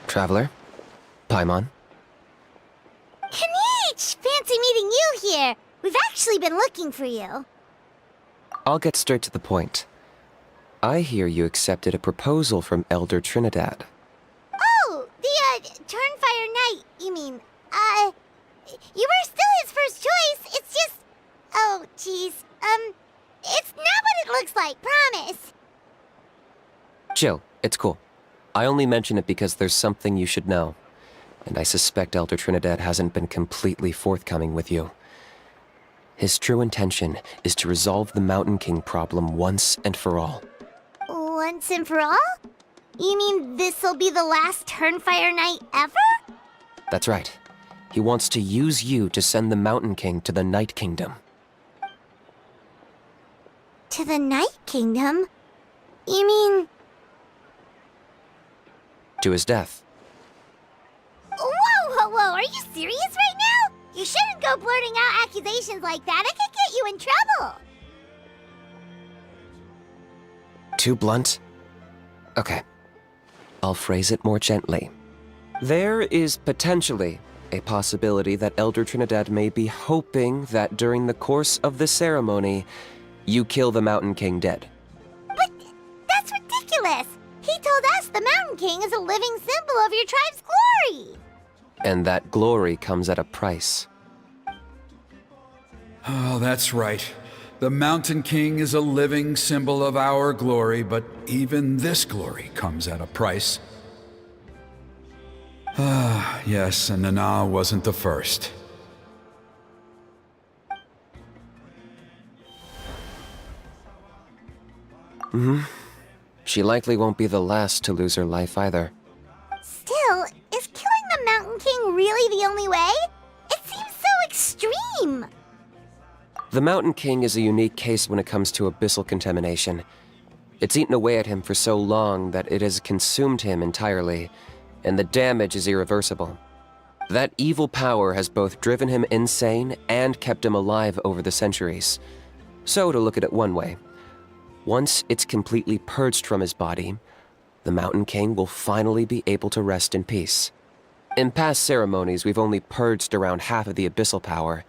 Traveler? Paimon? Kinich! Fancy meeting you here! We've actually been looking for you. I'll get straight to the point. I hear you accepted a proposal from Elder Trinidad. Oh, the, Turnfire Knight, you mean. You were still his first choice, it's just... Oh, jeez. It's not what it looks like, promise. Chill, it's cool. I only mention it because there's something you should know. And I suspect Elder Trinidad hasn't been completely forthcoming with you. His true intention is to resolve the Mountain King problem once and for all. Once and for all? You mean this'll be the last Turnfire Knight ever? That's right. He wants to use you to send the Mountain King to the Night Kingdom. To the Night Kingdom? You mean... To his death. Whoa! Are you serious right now? You shouldn't go blurting out accusations like that. It could get you in trouble. Too blunt? Okay. I'll phrase it more gently. There is potentially a possibility that Elder Trinidad may be hoping that during the course of the ceremony, you kill the Mountain King dead. But that's ridiculous! He told us the Mountain King is a living symbol of your tribe's glory! And that glory comes at a price. Oh, that's right. The Mountain King is a living symbol of our glory, but even this glory comes at a price. Ah, yes, and Nana wasn't the first. She likely won't be the last to lose her life either. Still, is killing the Mountain King really the only way? It seems so extreme! The Mountain King is a unique case when it comes to abyssal contamination. It's eaten away at him for so long that it has consumed him entirely, and the damage is irreversible. That evil power has both driven him insane and kept him alive over the centuries. So, to look at it one way, once it's completely purged from his body, the Mountain King will finally be able to rest in peace. In past ceremonies, we've only purged around half of the abyssal power.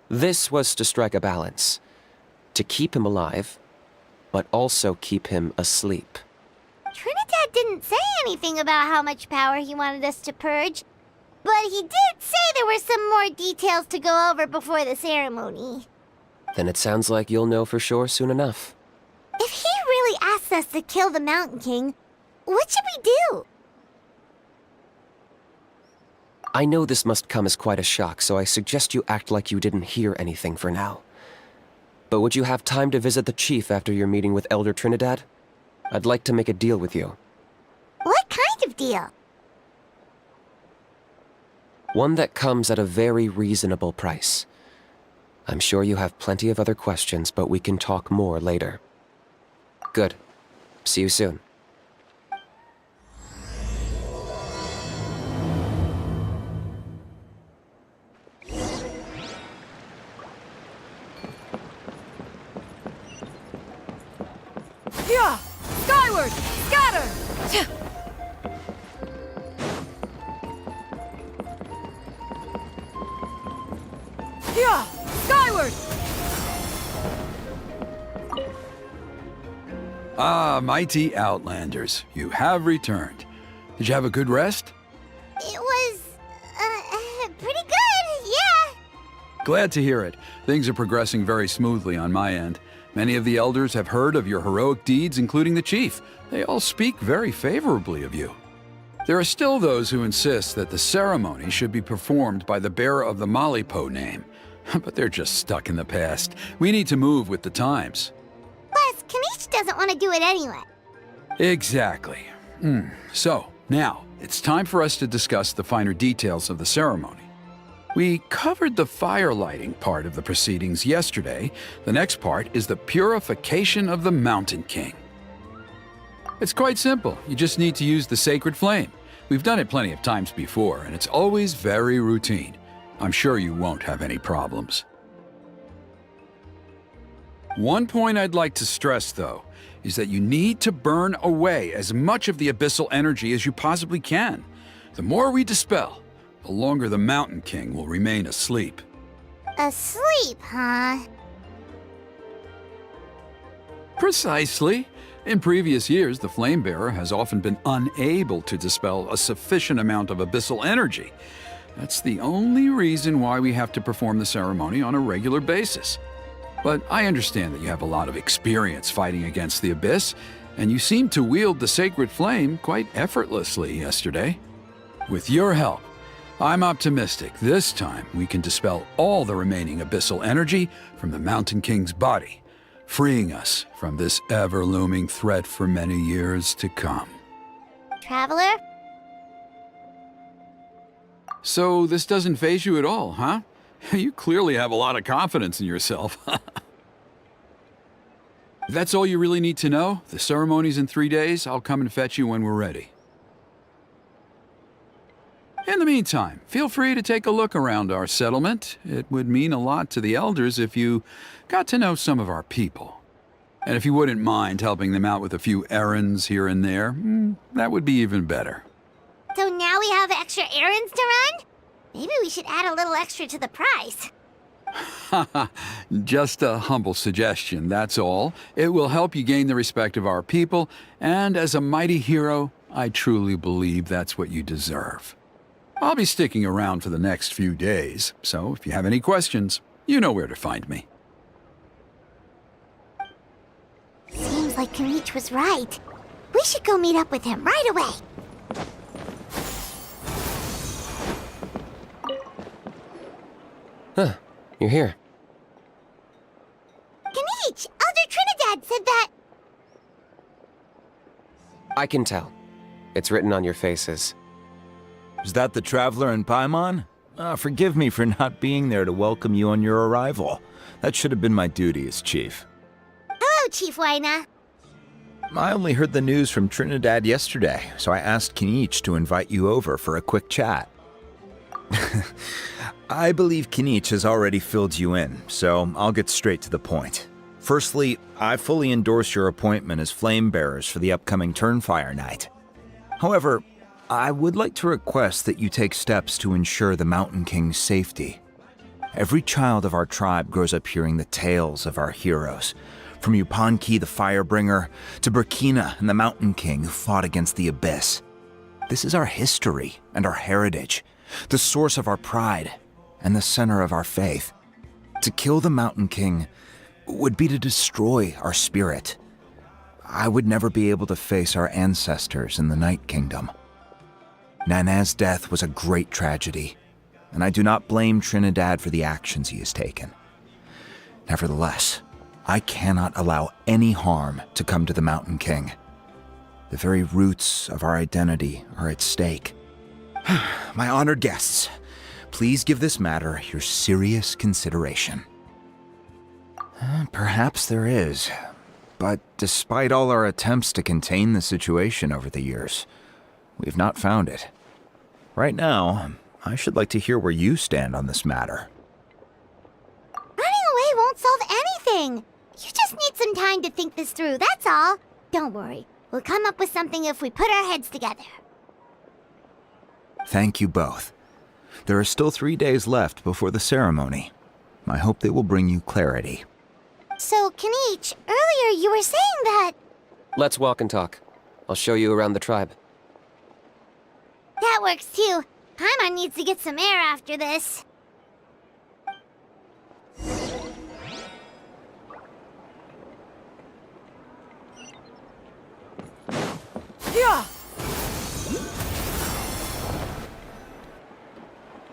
This was to strike a balance, to keep him alive, but also keep him asleep. Trinidad didn't say anything about how much power he wanted us to purge, but he did say there were some more details to go over before the ceremony. Then it sounds like you'll know for sure soon enough. If he really asks us to kill the Mountain King, what should we do? I know this must come as quite a shock, so I suggest you act like you didn't hear anything for now. But would you have time to visit the chief after your meeting with Elder Trinidad? I'd like to make a deal with you. What kind of deal? One that comes at a very reasonable price. I'm sure you have plenty of other questions, but we can talk more later. Good. See you soon. Yeah! Skyward! Scatter! Yeah! Skyward! Ah, mighty Outlanders, you have returned. Did you have a good rest? It was, pretty good, yeah. Glad to hear it. Things are progressing very smoothly on my end. Many of the elders have heard of your heroic deeds, including the chief. They all speak very favorably of you. There are still those who insist that the ceremony should be performed by the bearer of the Malipo name. But they're just stuck in the past. We need to move with the times. Plus, Kinich doesn't want to do it anyway. Exactly. So, now, it's time for us to discuss the finer details of the ceremony. We covered the fire lighting part of the proceedings yesterday. The next part is the purification of the Mountain King. It's quite simple. You just need to use the sacred flame. We've done it plenty of times before, and it's always very routine. I'm sure you won't have any problems. One point I'd like to stress, though, is that you need to burn away as much of the abyssal energy as you possibly can. The more we dispel, the longer the Mountain King will remain asleep. Asleep, huh? Precisely. In previous years, the Flame Bearer has often been unable to dispel a sufficient amount of abyssal energy. That's the only reason why we have to perform the ceremony on a regular basis. But I understand that you have a lot of experience fighting against the Abyss, and you seem to wield the sacred flame quite effortlessly yesterday. With your help, I'm optimistic this time we can dispel all the remaining abyssal energy from the Mountain King's body, freeing us from this ever-looming threat for many years to come. Traveler? So this doesn't faze you at all, huh? You clearly have a lot of confidence in yourself. That's all you really need to know. The ceremony's in 3 days. I'll come and fetch you when we're ready. In the meantime, feel free to take a look around our settlement. It would mean a lot to the elders if you got to know some of our people. And if you wouldn't mind helping them out with a few errands here and there, that would be even better. So now we have extra errands to run? Maybe we should add a little extra to the price. Just a humble suggestion, that's all. It will help you gain the respect of our people, and as a mighty hero, I truly believe that's what you deserve. I'll be sticking around for the next few days, so if you have any questions, you know where to find me. Seems like Kinich was right. We should go meet up with him right away. Huh, you're here. Kinich! Elder Trinidad said that... I can tell. It's written on your faces. Is that the Traveler in Paimon? Forgive me for not being there to welcome you on your arrival. That should have been my duty as chief. Hello, Chief Waina. I only heard the news from Trinidad yesterday, so I asked Kinich to invite you over for a quick chat. I believe Kinich has already filled you in, so I'll get straight to the point. Firstly, I fully endorse your appointment as flame bearers for the upcoming Turnfire night. However, I would like to request that you take steps to ensure the Mountain King's safety. Every child of our tribe grows up hearing the tales of our heroes, from Yupanqui the Firebringer to Burkina and the Mountain King who fought against the Abyss. This is our history and our heritage, the source of our pride and the center of our faith. To kill the Mountain King would be to destroy our spirit. I would never be able to face our ancestors in the Night Kingdom. Nana's death was a great tragedy, and I do not blame Trinidad for the actions he has taken. Nevertheless, I cannot allow any harm to come to the Mountain King. The very roots of our identity are at stake. My honored guests, please give this matter your serious consideration. Perhaps there is, but despite all our attempts to contain the situation over the years, we've not found it. Right now, I should like to hear where you stand on this matter. Running away won't solve anything. You just need some time to think this through, that's all. Don't worry. We'll come up with something if we put our heads together. Thank you both. There are still 3 days left before the ceremony. I hope they will bring you clarity. So, Kinich, earlier you were saying that... Let's walk and talk. I'll show you around the tribe. That works too. Paimon needs to get some air after this. Yeah!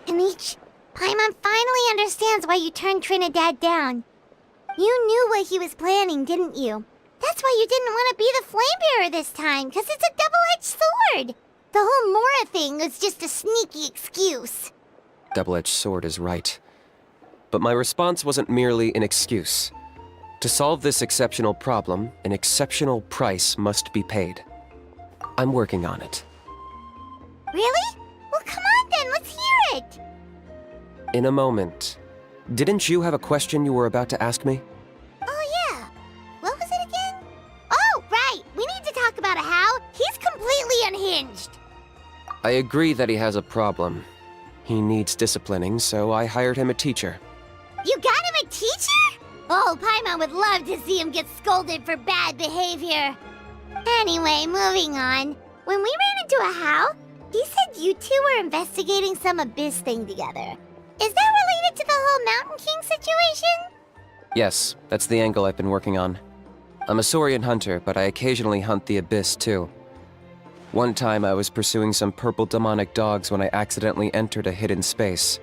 Kinich, Paimon finally understands why you turned Trinidad down. You knew what he was planning, didn't you? That's why you didn't want to be the flame bearer this time, because it's a double-edged sword. The whole Mora thing was just a sneaky excuse. Double-edged sword is right. But my response wasn't merely an excuse. To solve this exceptional problem, an exceptional price must be paid. I'm working on it. Really? Well, come on then, let's hear it! In a moment. Didn't you have a question you were about to ask me? Oh yeah. What was it again? Oh, right! We need to talk about how he's completely unhinged! I agree that he has a problem. He needs disciplining, so I hired him a teacher. You got him a teacher? Oh, Paimon would love to see him get scolded for bad behavior. Anyway, moving on. When we ran into a How, he said you two were investigating some abyss thing together. Is that related to the whole Mountain King situation? Yes, that's the angle I've been working on. I'm a Saurian hunter, but I occasionally hunt the abyss too. One time I was pursuing some purple demonic dogs when I accidentally entered a hidden space.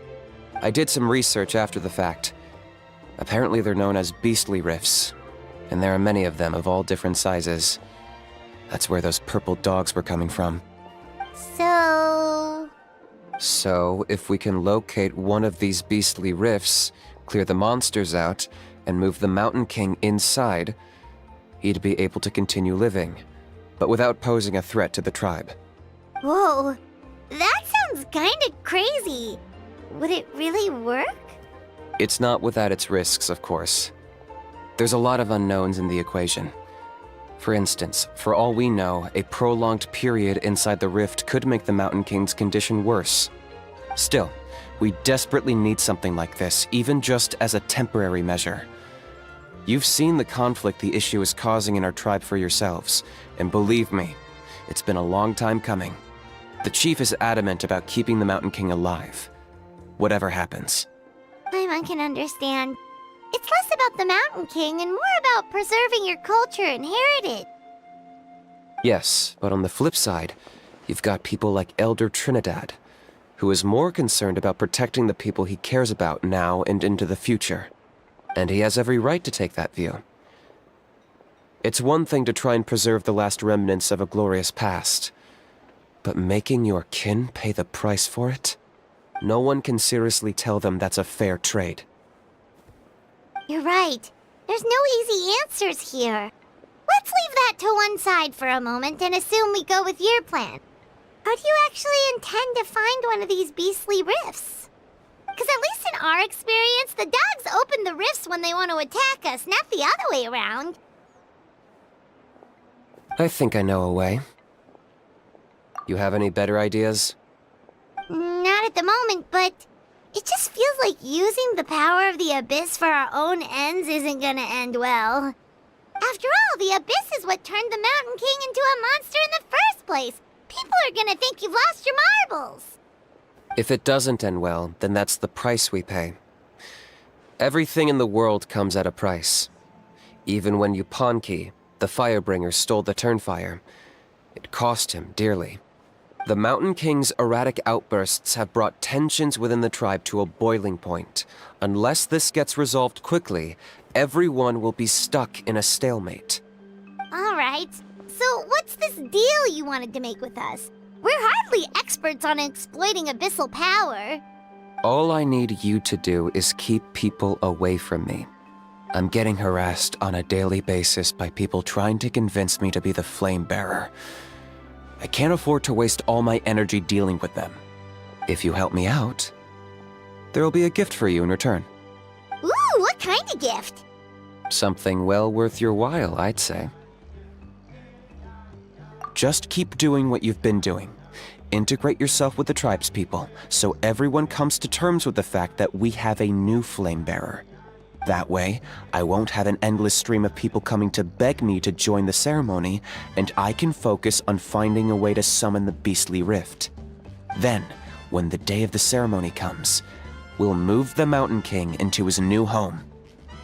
I did some research after the fact. Apparently they're known as beastly rifts, and there are many of them of all different sizes. That's where those purple dogs were coming from. So, if we can locate one of these beastly rifts, clear the monsters out, and move the Mountain King inside, he'd be able to continue living, but without posing a threat to the tribe. Whoa, that sounds kinda crazy. Would it really work? It's not without its risks, of course. There's a lot of unknowns in the equation. For instance, for all we know, a prolonged period inside the rift could make the Mountain King's condition worse. Still, we desperately need something like this, even just as a temporary measure. You've seen the conflict the issue is causing in our tribe for yourselves, and believe me, it's been a long time coming. The chief is adamant about keeping the Mountain King alive, whatever happens. Paimon can understand. It's less about the Mountain King and more about preserving your culture and heritage. Yes, but on the flip side, you've got people like Elder Trinidad, who is more concerned about protecting the people he cares about now and into the future. And he has every right to take that view. It's one thing to try and preserve the last remnants of a glorious past, but making your kin pay the price for it? No one can seriously tell them that's a fair trade. You're right. There's no easy answers here. Let's leave that to one side for a moment and assume we go with your plan. How do you actually intend to find one of these beastly rifts? Because at least in our experience, the dogs open the rifts when they want to attack us, not the other way around. I think I know a way. You have any better ideas? Not at the moment, but it just feels like using the power of the Abyss for our own ends isn't gonna end well. After all, the Abyss is what turned the Mountain King into a monster in the first place. People are gonna think you've lost your marbles. If it doesn't end well, then that's the price we pay. Everything in the world comes at a price. Even when Yupanqui, the Firebringer, stole the Turnfire, it cost him dearly. The Mountain King's erratic outbursts have brought tensions within the tribe to a boiling point. Unless this gets resolved quickly, everyone will be stuck in a stalemate. All right, so what's this deal you wanted to make with us? We're hardly experts on exploiting abyssal power. All I need you to do is keep people away from me. I'm getting harassed on a daily basis by people trying to convince me to be the flame bearer. I can't afford to waste all my energy dealing with them. If you help me out, there'll be a gift for you in return. Ooh, what kind of gift? Something well worth your while, I'd say. Just keep doing what you've been doing. Integrate yourself with the tribespeople, so everyone comes to terms with the fact that we have a new flame bearer. That way, I won't have an endless stream of people coming to beg me to join the ceremony, and I can focus on finding a way to summon the beastly rift. Then, when the day of the ceremony comes, we'll move the Mountain King into his new home.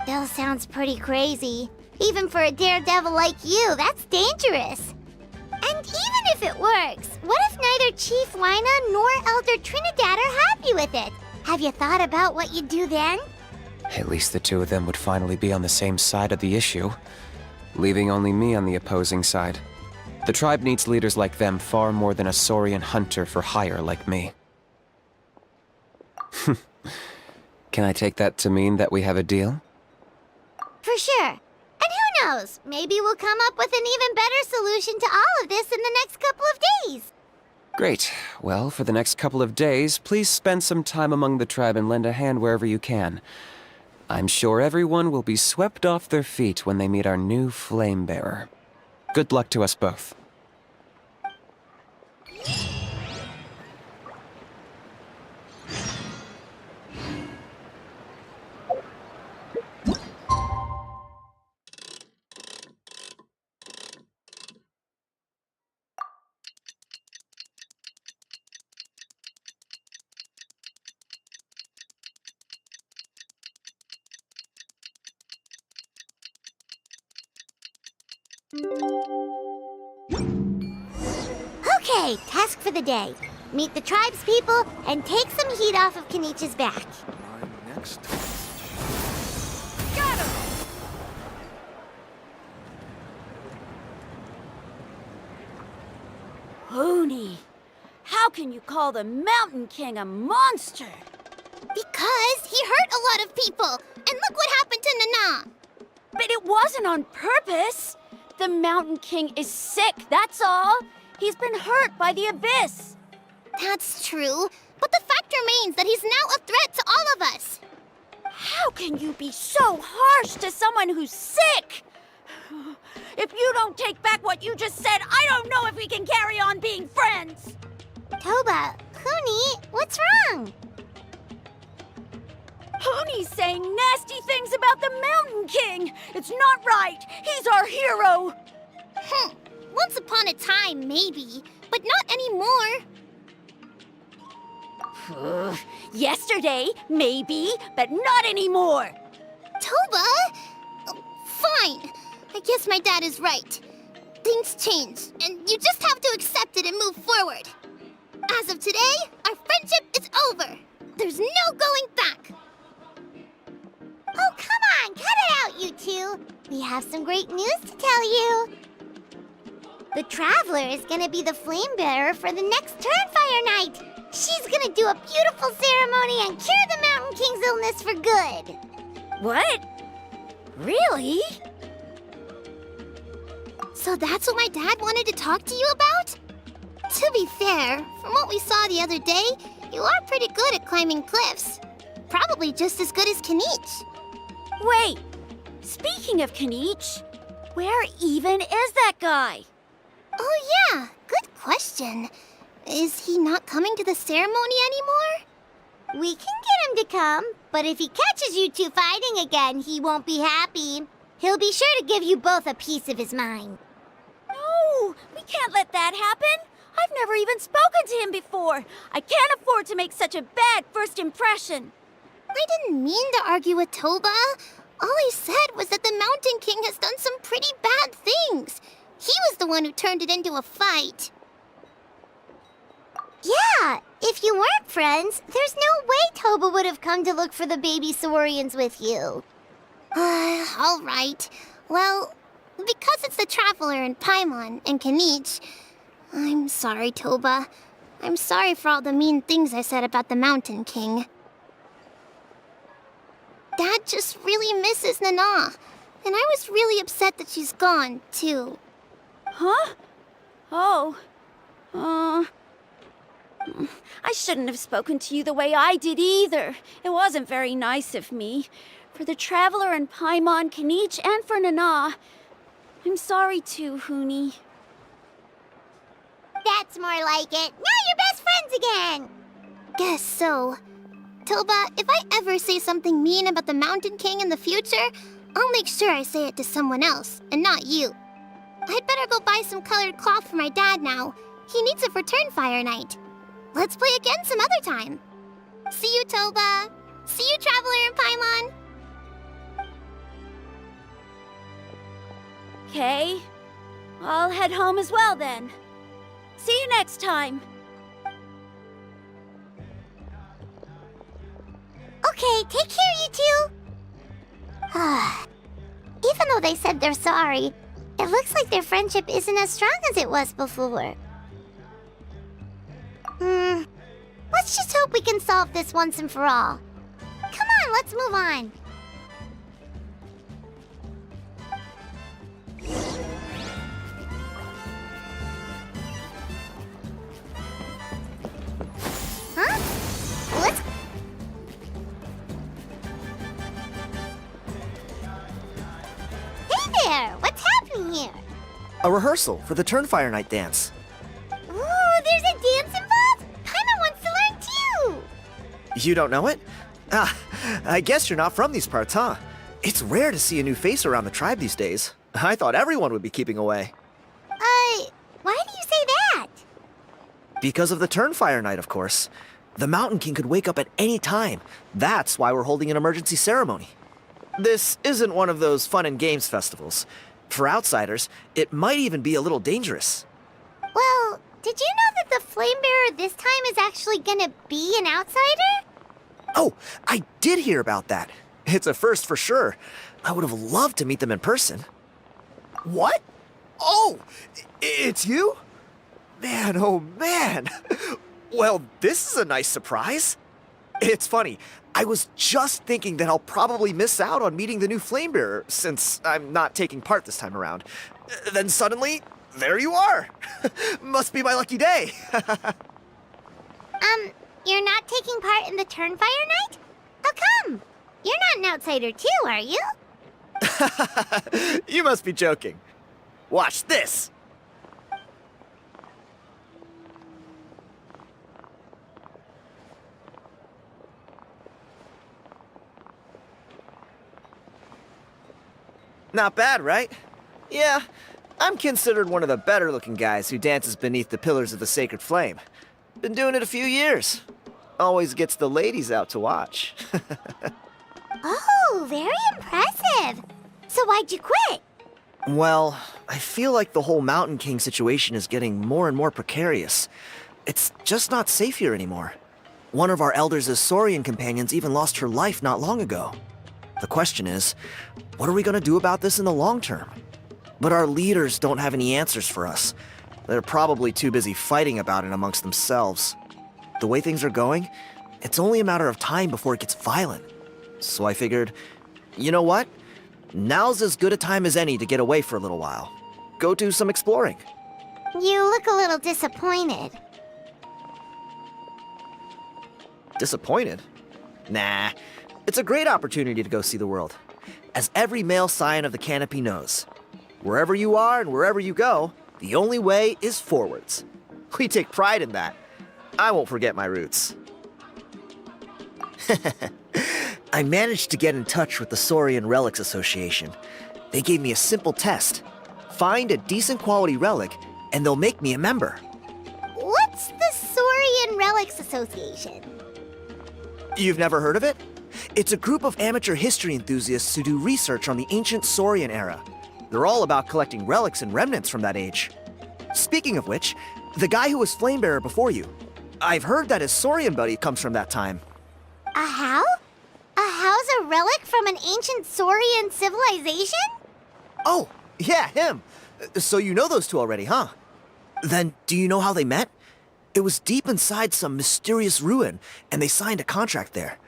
That sounds pretty crazy. Even for a daredevil like you, that's dangerous. And even if it works, what if neither Chief Lina nor Elder Trinidad are happy with it? Have you thought about what you'd do then? At least the two of them would finally be on the same side of the issue, leaving only me on the opposing side. The tribe needs leaders like them far more than a Saurian hunter for hire like me. Can I take that to mean that we have a deal? For sure. And who knows? Maybe we'll come up with an even better solution to all of this in the next couple of days. Great. Well, for the next couple of days, please spend some time among the tribe and lend a hand wherever you can. I'm sure everyone will be swept off their feet when they meet our new flame bearer. Good luck to us both. Okay, task for the day. Meet the tribe's people and take some heat off of Kinich's back. My next. Got him! Hoonie, how can you call the Mountain King a monster? Because he hurt a lot of people. And look what happened to Nana. But it wasn't on purpose. The Mountain King is sick, that's all. He's been hurt by the abyss. That's true. But the fact remains that he's now a threat to all of us. How can you be so harsh to someone who's sick? If you don't take back what you just said, I don't know if we can carry on being friends. Toba, Huni, what's wrong? Hoonie's saying nasty things about the Mountain King. It's not right. He's our hero. Once upon a time, maybe, but not anymore. Yesterday, maybe, but not anymore. Toba? Fine. I guess my dad is right. Things change, and you just have to accept it and move forward. As of today, our friendship is over. There's no going back. Oh, come on, cut it out, you two. We have some great news to tell you. The Traveler is gonna be the flame bearer for the next Turnfire night. She's gonna do a beautiful ceremony and cure the Mountain King's illness for good. What? Really? So that's what my dad wanted to talk to you about? To be fair, from what we saw the other day, you are pretty good at climbing cliffs. Probably just as good as Kinich. Wait, speaking of Kinich, where even is that guy? Oh yeah, good question. Is he not coming to the ceremony anymore? We can get him to come, but if he catches you two fighting again, he won't be happy. He'll be sure to give you both a piece of his mind. No, we can't let that happen. I've never even spoken to him before. I can't afford to make such a bad first impression. I didn't mean to argue with Toba. All I said was that the Mountain King has done some pretty bad things. He was the one who turned it into a fight. Yeah, if you weren't friends, there's no way Toba would have come to look for the baby Saurians with you. All right. Well, because it's the Traveler and Paimon and Kinich, I'm sorry, Toba. I'm sorry for all the mean things I said about the Mountain King. Dad just really misses Nana, and I was really upset that she's gone, too. Huh? Oh. I shouldn't have spoken to you the way I did either. It wasn't very nice of me. For the Traveler and Paimon, Kinich, and for Nana. I'm sorry too, Huni. That's more like it. Now you're best friends again. Guess so. Toba, if I ever say something mean about the Mountain King in the future, I'll make sure I say it to someone else, and not you. I'd better go buy some colored cloth for my dad now. He needs it for Turnfire night. Let's play again some other time. See you, Toba. See you, Traveler and Paimon. Okay. I'll head home as well then. See you next time. Okay, take care, you two. Even though they said they're sorry, it looks like their friendship isn't as strong as it was before. Let's just hope we can solve this once and for all. Come on, let's move on. happening here? A rehearsal for the Turnfire Night dance. Ooh, there's a dance involved? Paimon wants to learn too! You don't know it? Ah, I guess you're not from these parts, huh? It's rare to see a new face around the tribe these days. I thought everyone would be keeping away. Why do you say that? Because of the Turnfire Night, of course. The Mountain King could wake up at any time. That's why we're holding an emergency ceremony. This isn't one of those fun and games festivals. For outsiders, it might even be a little dangerous. Well, did you know that the Flame Bearer this time is actually gonna be an outsider? Oh, I did hear about that. It's a first for sure. I would have loved to meet them in person. What? Oh, it's you? Man, oh man. Well, this is a nice surprise. It's funny, I was just thinking that I'll probably miss out on meeting the new Flamebearer since I'm not taking part this time around. Then suddenly, there you are. Must be my lucky day. You're not taking part in the Turnfire Night? How come? You're not an outsider too, are you? You must be joking. Watch this. Not bad, right? Yeah, I'm considered one of the better-looking guys who dances beneath the pillars of the sacred flame. Been doing it a few years. Always gets the ladies out to watch. Oh, very impressive. So why'd you quit? Well, I feel like the whole Mountain King situation is getting more and more precarious. It's just not safe here anymore. One of our elders' Saurian companions even lost her life not long ago. The question is, what are we going to do about this in the long term? But our leaders don't have any answers for us. They're probably too busy fighting about it amongst themselves. The way things are going, it's only a matter of time before it gets violent. So I figured, you know what? Now's as good a time as any to get away for a little while. Go do some exploring. You look a little disappointed. Disappointed? Nah, it's a great opportunity to go see the world. As every male scion of the canopy knows, wherever you are and wherever you go, the only way is forwards. We take pride in that. I won't forget my roots. I managed to get in touch with the Saurian Relics Association. They gave me a simple test. Find a decent quality relic, and they'll make me a member. What's the Saurian Relics Association? You've never heard of it? It's a group of amateur history enthusiasts who do research on the ancient Saurian era. They're all about collecting relics and remnants from that age. Speaking of which, the guy who was Flamebearer before you, I've heard that his Saurian buddy comes from that time. A how? A how's a relic from an ancient Saurian civilization? Oh, yeah, him. So you know those two already, huh? Then do you know how they met? It was deep inside some mysterious ruin, and they signed a contract there.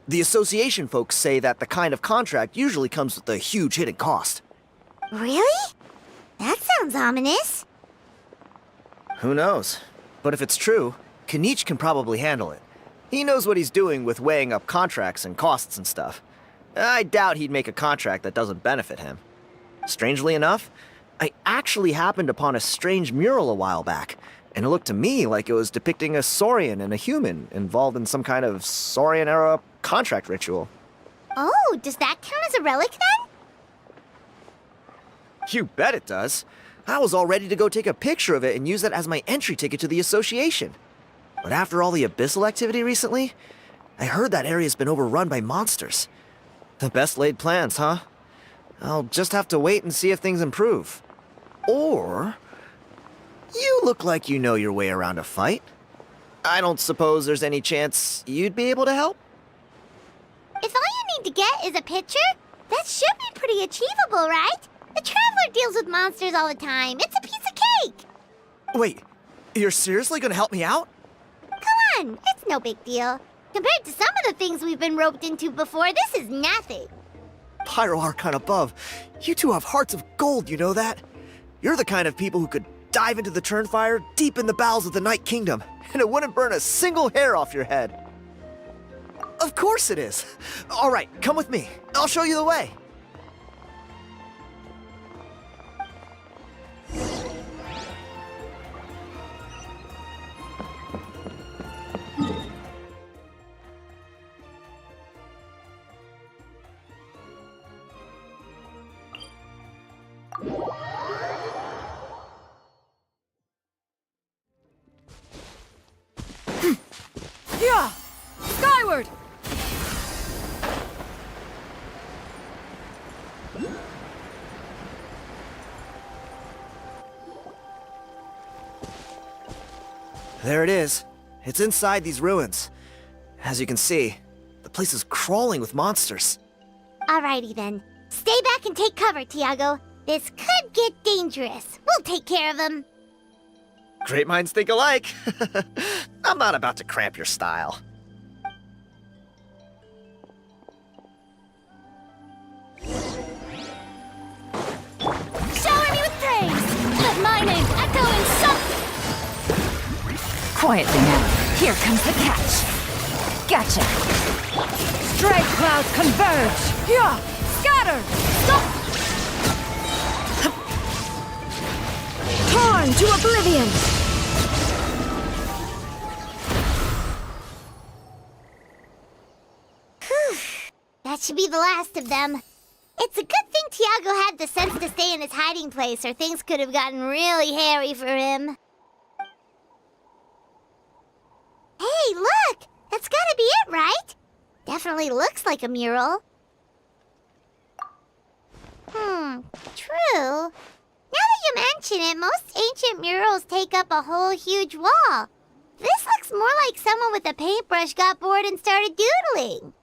The association folks say that the kind of contract usually comes with a huge hidden cost. Really? That sounds ominous. Who knows? But if it's true, Kinich can probably handle it. He knows what he's doing with weighing up contracts and costs and stuff. I doubt he'd make a contract that doesn't benefit him. Strangely enough, I actually happened upon a strange mural a while back, and it looked to me like it was depicting a Saurian and a human involved in some kind of Saurian-era contract ritual. Oh, does that count as a relic then? You bet it does. I was all ready to go take a picture of it and use it as my entry ticket to the association. But after all the abyssal activity recently, I heard that area's been overrun by monsters. The best laid plans, huh? I'll just have to wait and see if things improve. Or... you look like you know your way around a fight. I don't suppose there's any chance you'd be able to help? If all you need to get is a picture, that should be pretty achievable, right? The Traveler deals with monsters all the time. It's a piece of cake. Wait, you're seriously gonna help me out? Come on, it's no big deal. Compared to some of the things we've been roped into before, this is nothing. Pyro Archon above, you two have hearts of gold, you know that? You're the kind of people who could dive into the Turnfire deep in the bowels of the Night Kingdom, and it wouldn't burn a single hair off your head. Of course it is. All right, come with me. I'll show you the way. Yeah! Skyward! There it is. It's inside these ruins. As you can see, the place is crawling with monsters. Alrighty then. Stay back and take cover, Tiago. This could get dangerous. We'll take care of him. Great minds think alike. I'm not about to cramp your style. Shower me with praise! Let my name echo in some... Quietly now. Here comes the catch. Gotcha. Stray clouds converge. Yeah! Scatter! Stop! Torn to oblivion! That should be the last of them. It's a good thing Tiago had the sense to stay in his hiding place, or things could have gotten really hairy for him. Hey, look! That's gotta be it, right? Definitely looks like a mural. True. Now that you mention it, most ancient murals take up a whole huge wall. This looks more like someone with a paintbrush got bored and started doodling.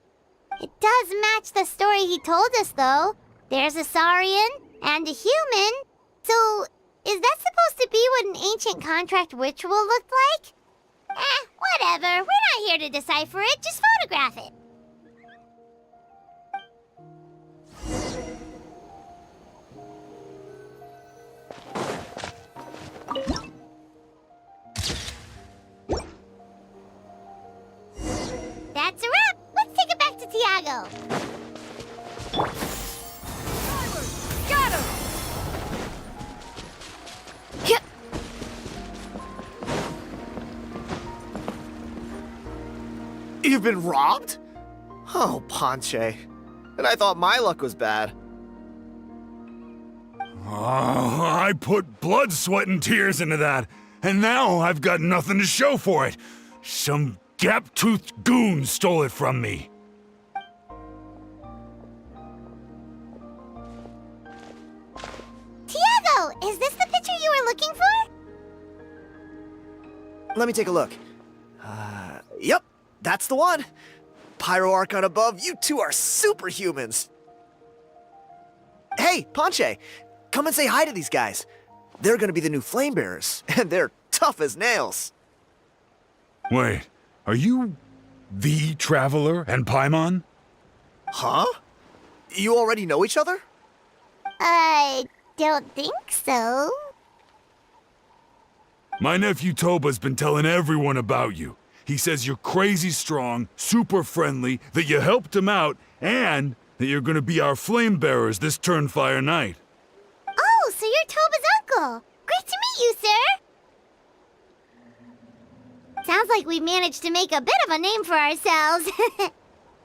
It does match the story he told us, though. There's a Saurian and a human. So, is that supposed to be what an ancient contract ritual looked like? Whatever. We're not here to decipher it. Just photograph it. That's a wrap. Let's take it back to Tiago. Scatter! You've been robbed? Oh, Ponche. And I thought my luck was bad. Oh, I put blood, sweat, and tears into that, and now I've got nothing to show for it. Some gap-toothed goon stole it from me. Tiago, is this the picture you were looking for? Let me take a look. Yep, that's the one. Pyro Archon above, you two are superhumans. Hey, Ponche, come and say hi to these guys. They're gonna be the new flame bearers, and they're tough as nails. Wait, are you the Traveler and Paimon? Huh? You already know each other? I don't think so. My nephew Toba's been telling everyone about you. He says you're crazy strong, super friendly, that you helped him out, and that you're gonna be our flame bearers this Turnfire night. Oh, so you're Toba's uncle. Great to meet you, sir. Sounds like we managed to make a bit of a name for ourselves.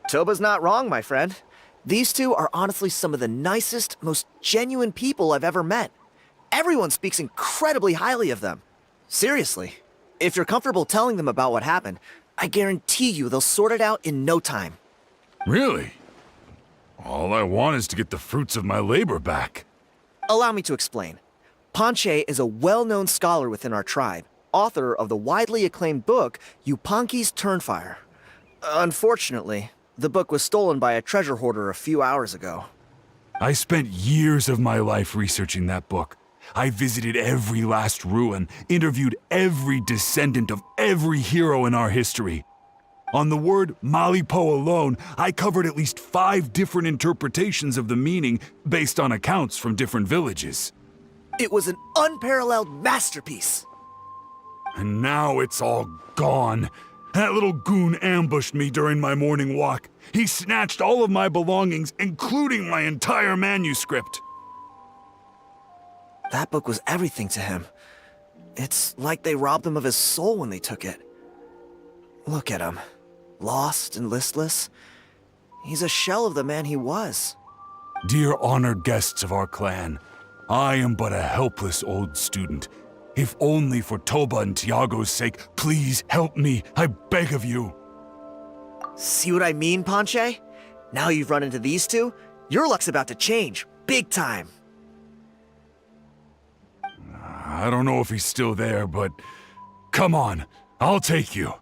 Toba's not wrong, my friend. These two are honestly some of the nicest, most genuine people I've ever met. Everyone speaks incredibly highly of them. Seriously. If you're comfortable telling them about what happened, I guarantee you they'll sort it out in no time. Really? All I want is to get the fruits of my labor back. Allow me to explain. Ponche is a well-known scholar within our tribe, author of the widely acclaimed book Yupanqui's Turnfire. Unfortunately, the book was stolen by a treasure hoarder a few hours ago. I spent years of my life researching that book. I visited every last ruin, interviewed every descendant of every hero in our history. On the word Malipo alone, I covered at least 5 different interpretations of the meaning based on accounts from different villages. It was an unparalleled masterpiece. And now it's all gone. That little goon ambushed me during my morning walk. He snatched all of my belongings, including my entire manuscript. That book was everything to him. It's like they robbed him of his soul when they took it. Look at him. Lost and listless. He's a shell of the man he was. Dear honored guests of our clan, I am but a helpless old student. If only for Toba and Tiago's sake, please help me, I beg of you. See what I mean, Ponche? Now you've run into these two, your luck's about to change, big time. I don't know if he's still there, but come on, I'll take you.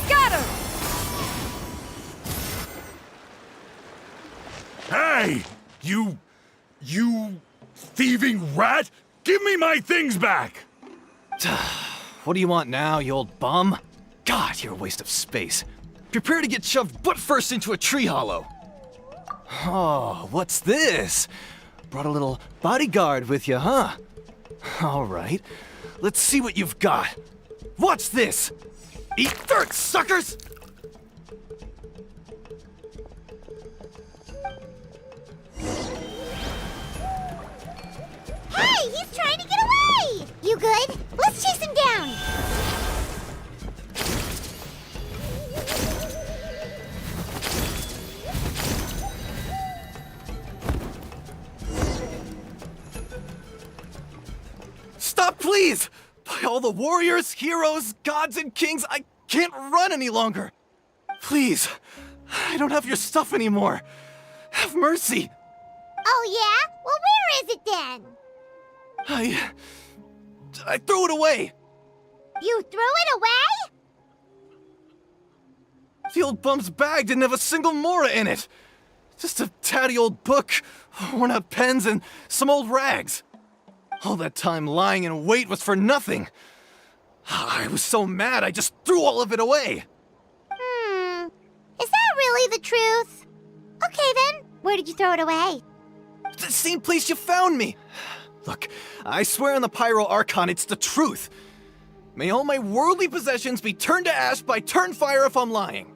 Scatter! Hey! You thieving rat! Give me my things back! What do you want now, you old bum? God, you're a waste of space. Prepare to get shoved butt first into a tree hollow. Oh, what's this? Brought a little bodyguard with you, huh? All right, let's see what you've got. What's this? Eat dirt, suckers! Hey, he's trying to get away! You good? Let's chase him down! Stop, please! By all the warriors, heroes, gods, and kings, I can't run any longer. Please, I don't have your stuff anymore. Have mercy. Oh yeah? Well, where is it then? I threw it away. You threw it away? The old bum's bag didn't have a single mora in it. Just a tatty old book, worn out pens, and some old rags. All that time lying in wait was for nothing. I was so mad, I just threw all of it away. Is that really the truth? Okay then, where did you throw it away? The same place you found me. Look, I swear on the Pyro Archon it's the truth. May all my worldly possessions be turned to ash by Turnfire if I'm lying.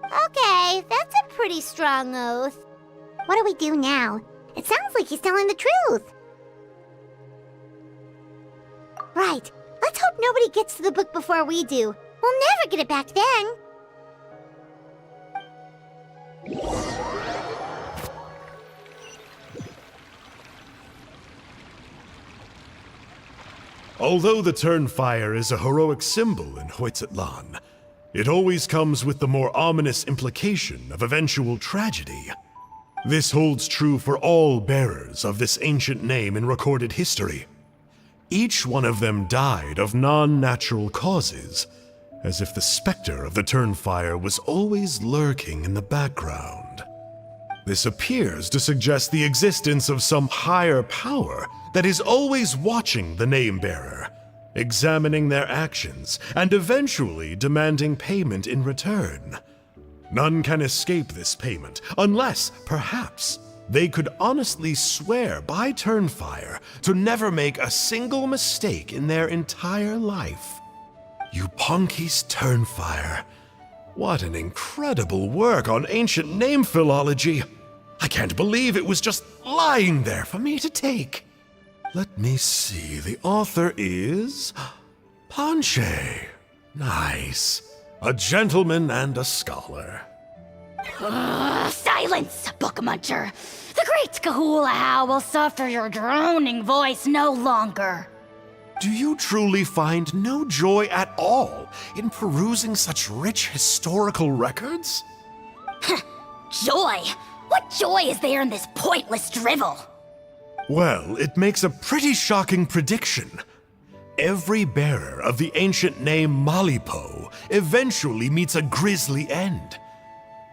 Okay, that's a pretty strong oath. What do we do now? It sounds like he's telling the truth. Right. Let's hope nobody gets to the book before we do. We'll never get it back then. Although the Turnfire is a heroic symbol in Huitzatlan, it always comes with the more ominous implication of eventual tragedy. This holds true for all bearers of this ancient name in recorded history. Each one of them died of non-natural causes, as if the specter of the Turnfire was always lurking in the background. This appears to suggest the existence of some higher power that is always watching the name-bearer, examining their actions, and eventually demanding payment in return. None can escape this payment, unless, perhaps, they could honestly swear by Turnfire to never make a single mistake in their entire life. Yuponki's Turnfire. What an incredible work on ancient name philology. I can't believe it was just lying there for me to take. Let me see, the author is Ponche. Nice. A gentleman and a scholar. Silence, book muncher! The great Kahulahow will suffer your droning voice no longer. Do you truly find no joy at all in perusing such rich historical records? Joy? What joy is there in this pointless drivel? Well, it makes a pretty shocking prediction. Every bearer of the ancient name Malipo eventually meets a grisly end.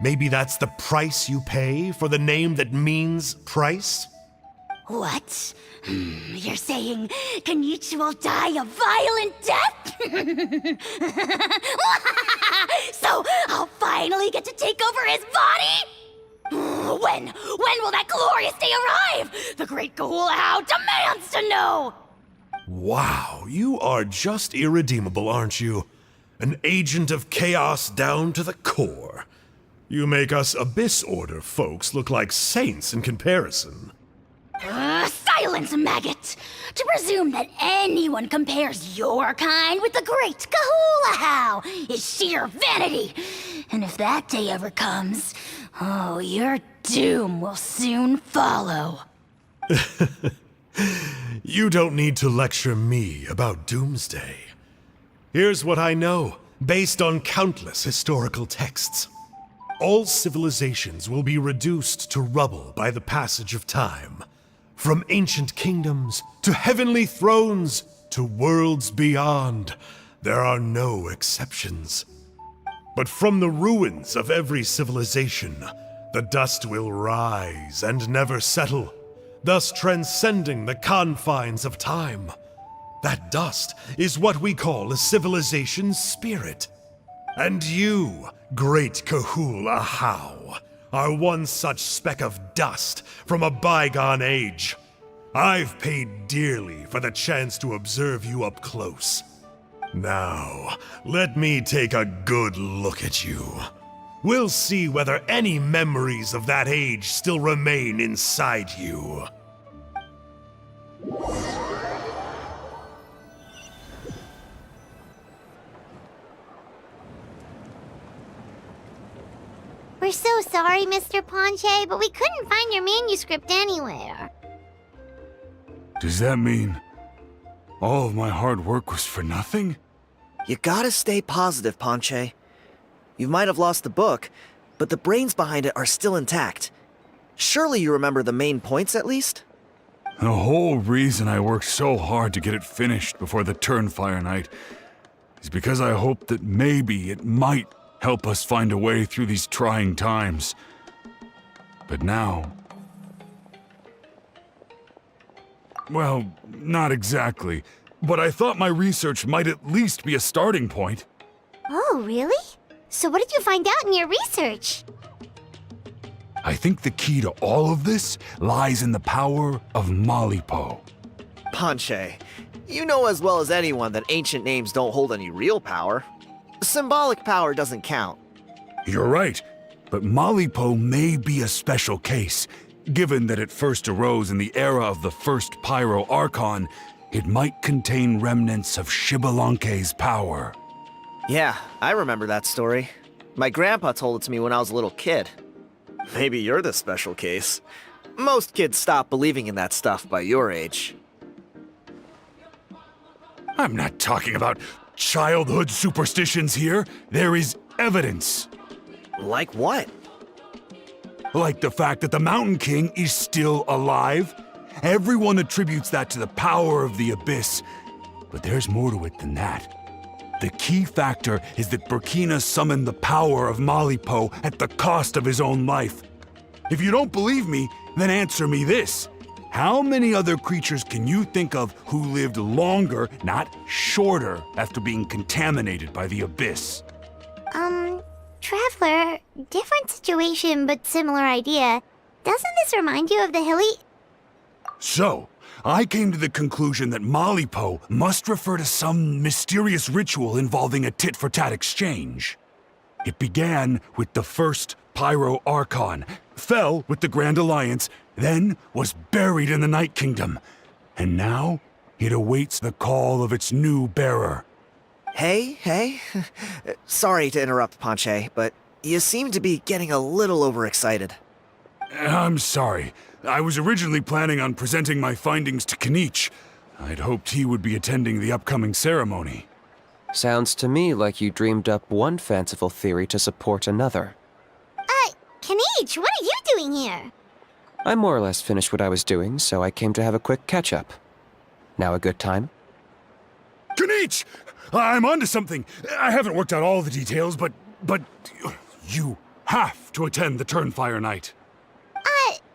Maybe that's the price you pay for the name that means price? What? You're saying Kinich will die a violent death? So I'll finally get to take over his body? When will that glorious day arrive? The great Kahulahow demands to know! Wow, you are just irredeemable, aren't you? An agent of chaos down to the core. You make us Abyss Order folks look like saints in comparison. Silence, maggot! To presume that anyone compares your kind with the great Kahulahow is sheer vanity. And if that day ever comes, oh, your doom will soon follow. You don't need to lecture me about Doomsday. Here's what I know, based on countless historical texts. All civilizations will be reduced to rubble by the passage of time. From ancient kingdoms to heavenly thrones to worlds beyond, there are no exceptions. But from the ruins of every civilization, the dust will rise and never settle, thus transcending the confines of time. That dust is what we call a civilization's spirit. And you, great Kahulahow, are one such speck of dust from a bygone age. I've paid dearly for the chance to observe you up close. Now, let me take a good look at you. We'll see whether any memories of that age still remain inside you. We're so sorry, Mr. Ponche, but we couldn't find your manuscript anywhere. Does that mean all of my hard work was for nothing? You gotta stay positive, Ponche. You might have lost the book, but the brains behind it are still intact. Surely you remember the main points at least? The whole reason I worked so hard to get it finished before the Turnfire night is because I hoped that maybe it might help us find a way through these trying times. But now... well, not exactly. But I thought my research might at least be a starting point. Oh, really? So what did you find out in your research? I think the key to all of this lies in the power of Malipo. Ponche, you know as well as anyone that ancient names don't hold any real power. Symbolic power doesn't count. You're right, but Malipo may be a special case. Given that it first arose in the era of the first Pyro Archon, it might contain remnants of Shibalanke's power. Yeah, I remember that story. My grandpa told it to me when I was a little kid. Maybe you're the special case. Most kids stop believing in that stuff by your age. I'm not talking about childhood superstitions here. There is evidence. Like what? Like the fact that the Mountain King is still alive. Everyone attributes that to the power of the Abyss. But there's more to it than that. The key factor is that Burkina summoned the power of Malipo at the cost of his own life. If you don't believe me, then answer me this. How many other creatures can you think of who lived longer, not shorter, after being contaminated by the Abyss? Traveler, different situation but similar idea. Doesn't this remind you of the hilly... So, I came to the conclusion that Malipo must refer to some mysterious ritual involving a tit-for-tat exchange. It began with the first Pyro Archon, fell with the Grand Alliance, then was buried in the Night Kingdom. And now, it awaits the call of its new bearer. Hey. Sorry to interrupt, Ponche, but you seem to be getting a little overexcited. I'm sorry. I was originally planning on presenting my findings to Kinich. I'd hoped he would be attending the upcoming ceremony. Sounds to me like you dreamed up one fanciful theory to support another. Kinich, what are you doing here? I more or less finished what I was doing, so I came to have a quick catch-up. Now a good time? Kinich! I'm onto something. I haven't worked out all the details, but you have to attend the Turnfire night.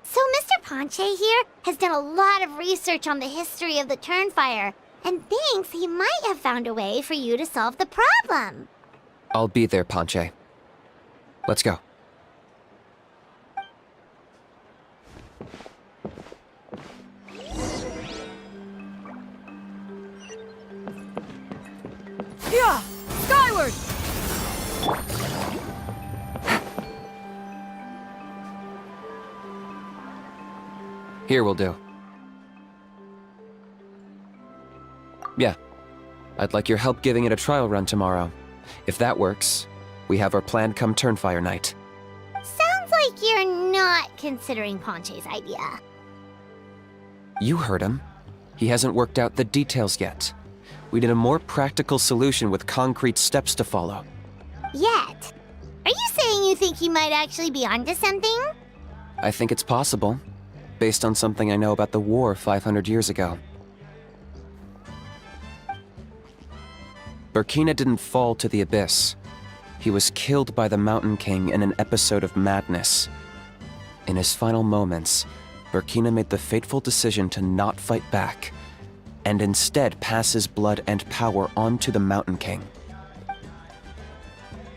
So Mr. Ponche here has done a lot of research on the history of the Turnfire, and thinks he might have found a way for you to solve the problem. I'll be there, Ponche. Let's go. Yeah! Skyward! Here will do. Yeah. I'd like your help giving it a trial run tomorrow. If that works, we have our plan come Turnfire night. Sounds like you're not considering Ponche's idea. You heard him. He hasn't worked out the details yet. We need a more practical solution with concrete steps to follow. Yet. Are you saying you think he might actually be onto something? I think it's possible, based on something I know about the war 500 years ago. Burkina didn't fall to the abyss. He was killed by the Mountain King in an episode of madness. In his final moments, Burkina made the fateful decision to not fight back, and instead pass his blood and power on to the Mountain King.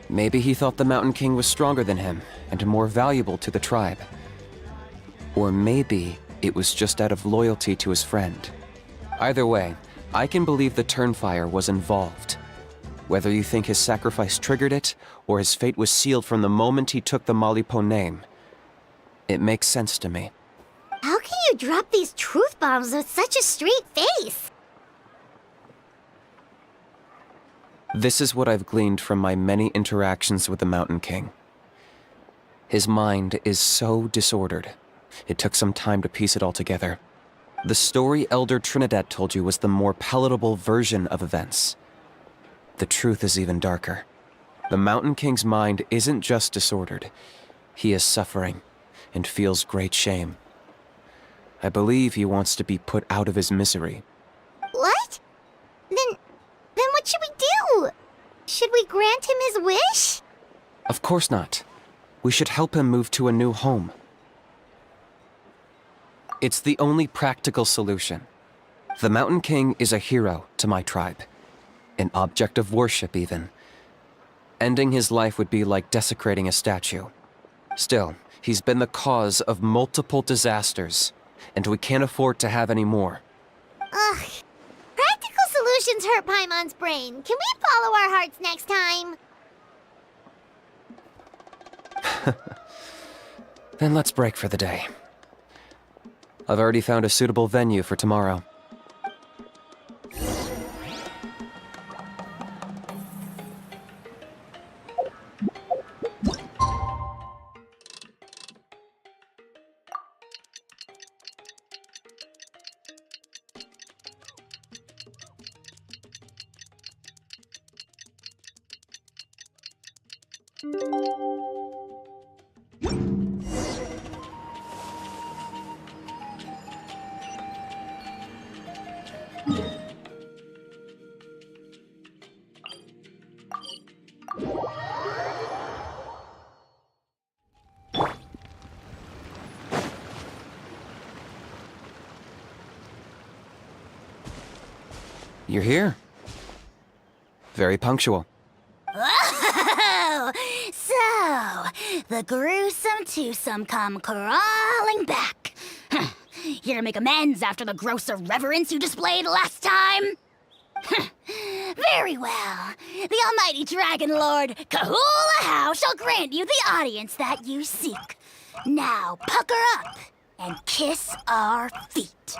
Maybe he thought the Mountain King was stronger than him and more valuable to the tribe. Or maybe it was just out of loyalty to his friend. Either way, I can believe the Turnfire was involved. Whether you think his sacrifice triggered it, or his fate was sealed from the moment he took the Malipo name, it makes sense to me. How can you drop these truth bombs with such a straight face? This is what I've gleaned from my many interactions with the Mountain King. His mind is so disordered. It took some time to piece it all together. The story Elder Trinidad told you was the more palatable version of events. The truth is even darker. The Mountain King's mind isn't just disordered. He is suffering and feels great shame. I believe he wants to be put out of his misery. What? Then what should we do? Should we grant him his wish? Of course not. We should help him move to a new home. It's the only practical solution. The Mountain King is a hero to my tribe. An object of worship, even. Ending his life would be like desecrating a statue. Still, he's been the cause of multiple disasters, and we can't afford to have any more. Ugh. Practical solutions hurt Paimon's brain. Can we follow our hearts next time? Then let's break for the day. I've already found a suitable venue for tomorrow. You're here. Very punctual. Oh, so the gruesome twosome come crawling back. Here to make amends after the gross irreverence you displayed last time? Very well. The almighty Dragon Lord Kahula How shall grant you the audience that you seek. Now pucker up and kiss our feet.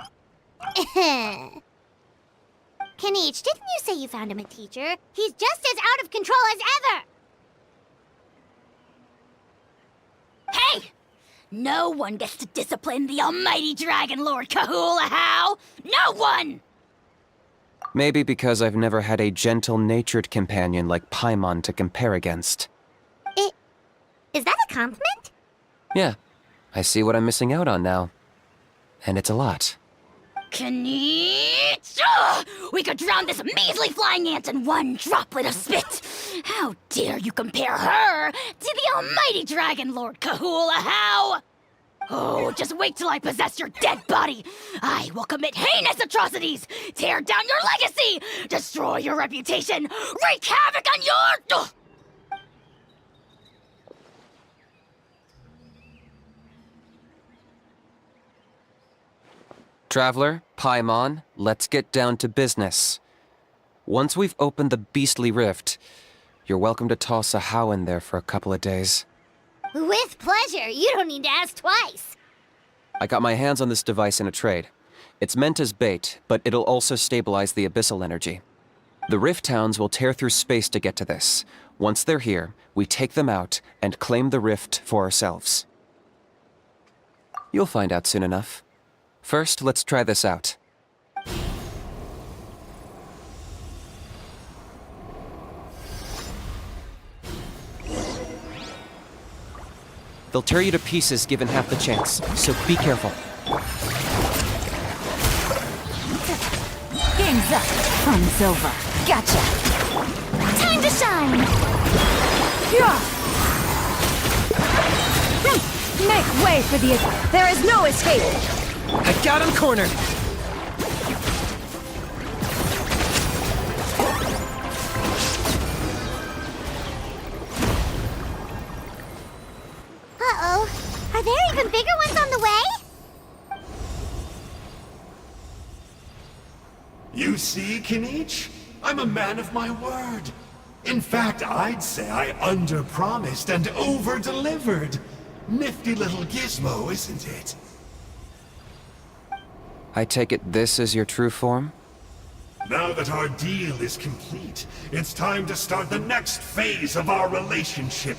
Kinich, didn't you say you found him a teacher? He's just as out of control as ever! Hey! No one gets to discipline the almighty Dragon Lord Kahula How! No one! Maybe because I've never had a gentle-natured companion like Paimon to compare against. Is that a compliment? Yeah, I see what I'm missing out on now. And it's a lot. Kinich! Ugh! We could drown this measly flying ant in one droplet of spit! How dare you compare her to the almighty Dragon Lord Kahula How! Oh, just wait till I possess your dead body! I will commit heinous atrocities! Tear down your legacy! Destroy your reputation! Wreak havoc on your... Ugh! Traveler, Paimon, let's get down to business. Once we've opened the beastly rift, you're welcome to toss a How in there for a couple of days. With pleasure. You don't need to ask twice. I got my hands on this device in a trade. It's meant as bait, but it'll also stabilize the abyssal energy. The Rift Towns will tear through space to get to this. Once they're here, we take them out and claim the Rift for ourselves. You'll find out soon enough. First, let's try this out. They'll tear you to pieces given half the chance, so be careful. Game's up. Fun's over. Gotcha. Time to shine! Yeah. Make way for the... There is no escape! I got him cornered! Uh-oh. Are there even bigger ones on the way? You see, Kinich? I'm a man of my word. In fact, I'd say I under-promised and over-delivered. Nifty little gizmo, isn't it? I take it this is your true form? Now that our deal is complete, it's time to start the next phase of our relationship.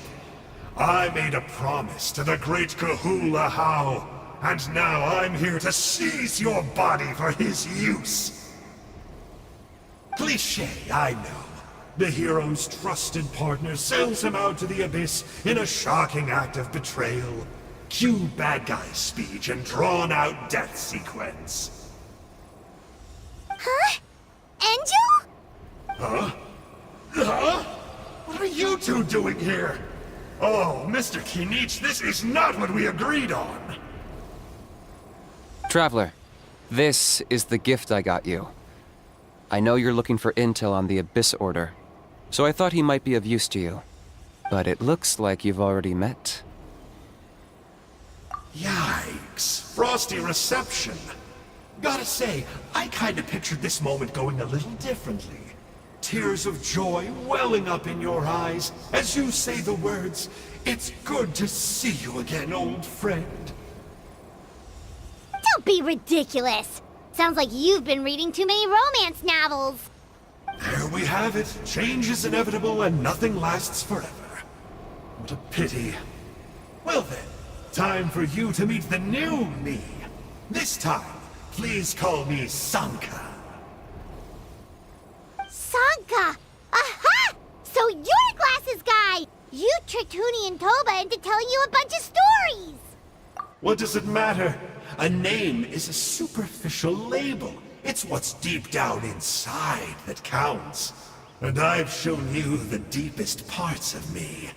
I made a promise to the great Kahula How, and now I'm here to seize your body for his use. Cliché, I know. The hero's trusted partner sells him out to the abyss in a shocking act of betrayal. Cue bad guy speech and drawn-out death sequence. Huh? Angel? Huh? Huh? What are you two doing here? Oh, Mr. Kinich, this is not what we agreed on! Traveler, this is the gift I got you. I know you're looking for intel on the Abyss Order, so I thought he might be of use to you. But it looks like you've already met. Yikes. Frosty reception. Gotta say, I kinda pictured this moment going a little differently. Tears of joy welling up in your eyes as you say the words, "It's good to see you again, old friend." Don't be ridiculous. Sounds like you've been reading too many romance novels. There we have it. Change is inevitable and nothing lasts forever. What a pity. Well then, time for you to meet the new me. This time, please call me Sanka. Sanka! Aha! So you're a glasses guy! You tricked Huni and Toba into telling you a bunch of stories! What does it matter? A name is a superficial label. It's what's deep down inside that counts. And I've shown you the deepest parts of me.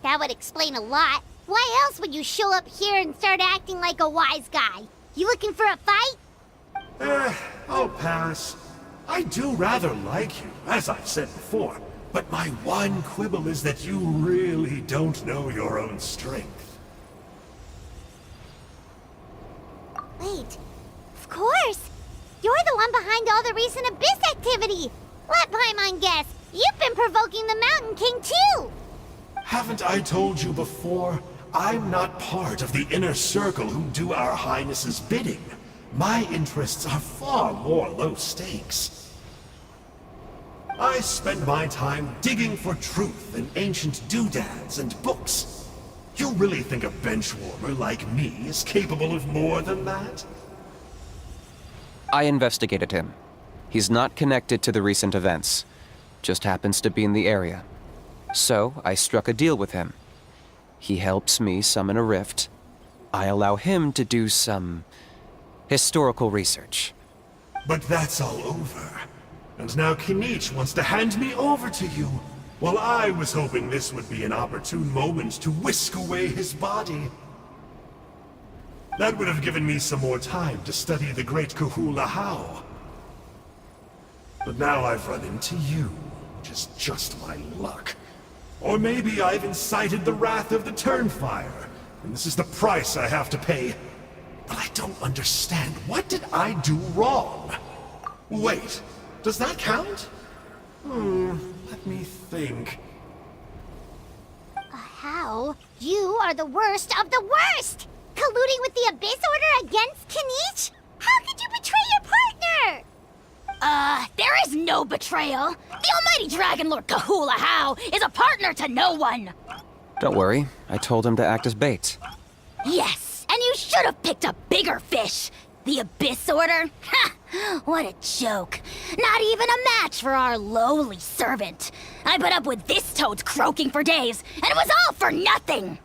That would explain a lot. Why else would you show up here and start acting like a wise guy? You looking for a fight? I'll pass. I do rather like you, as I've said before. But my one quibble is that you really don't know your own strength. Wait, of course! You're the one behind all the recent Abyss activity! Let Paimon guess, you've been provoking the Mountain King too! Haven't I told you before? I'm not part of the inner circle who do our Highness's bidding. My interests are far more low stakes. I spend my time digging for truth in ancient doodads and books. You really think a benchwarmer like me is capable of more than that? I investigated him. He's not connected to the recent events. Just happens to be in the area. So, I struck a deal with him. He helps me summon a rift. I allow him to do some historical research. But that's all over. And now Kinich wants to hand me over to you. Well, I was hoping this would be an opportune moment to whisk away his body. That would have given me some more time to study the great Kahula How. But now I've run into you, which is just my luck. Or maybe I've incited the wrath of the Turnfire, and this is the price I have to pay. But I don't understand. What did I do wrong? Wait, does that count? Let me think. How? You are the worst of the worst! colluding with the Abyss Order against Kinich? How could you betray your partner? There is no betrayal. The almighty Dragon Lord Kahula How is a partner to no one. Don't worry, I told him to act as bait. Yes, and you should have picked a bigger fish. The Abyss Order? Ha! What a joke. Not even a match for our lowly servant. I put up with this toad croaking for days, and it was all for nothing.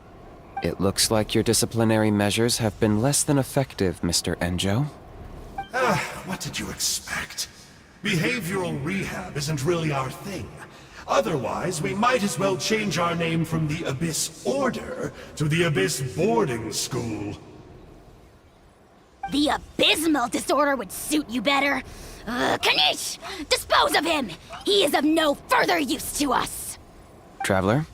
It looks like your disciplinary measures have been less than effective, Mr. Enjo. What did you expect? Behavioral rehab isn't really our thing. Otherwise, we might as well change our name from the Abyss Order to the Abyss Boarding School. The abysmal disorder would suit you better. Kinich! Dispose of him! He is of no further use to us! Traveler?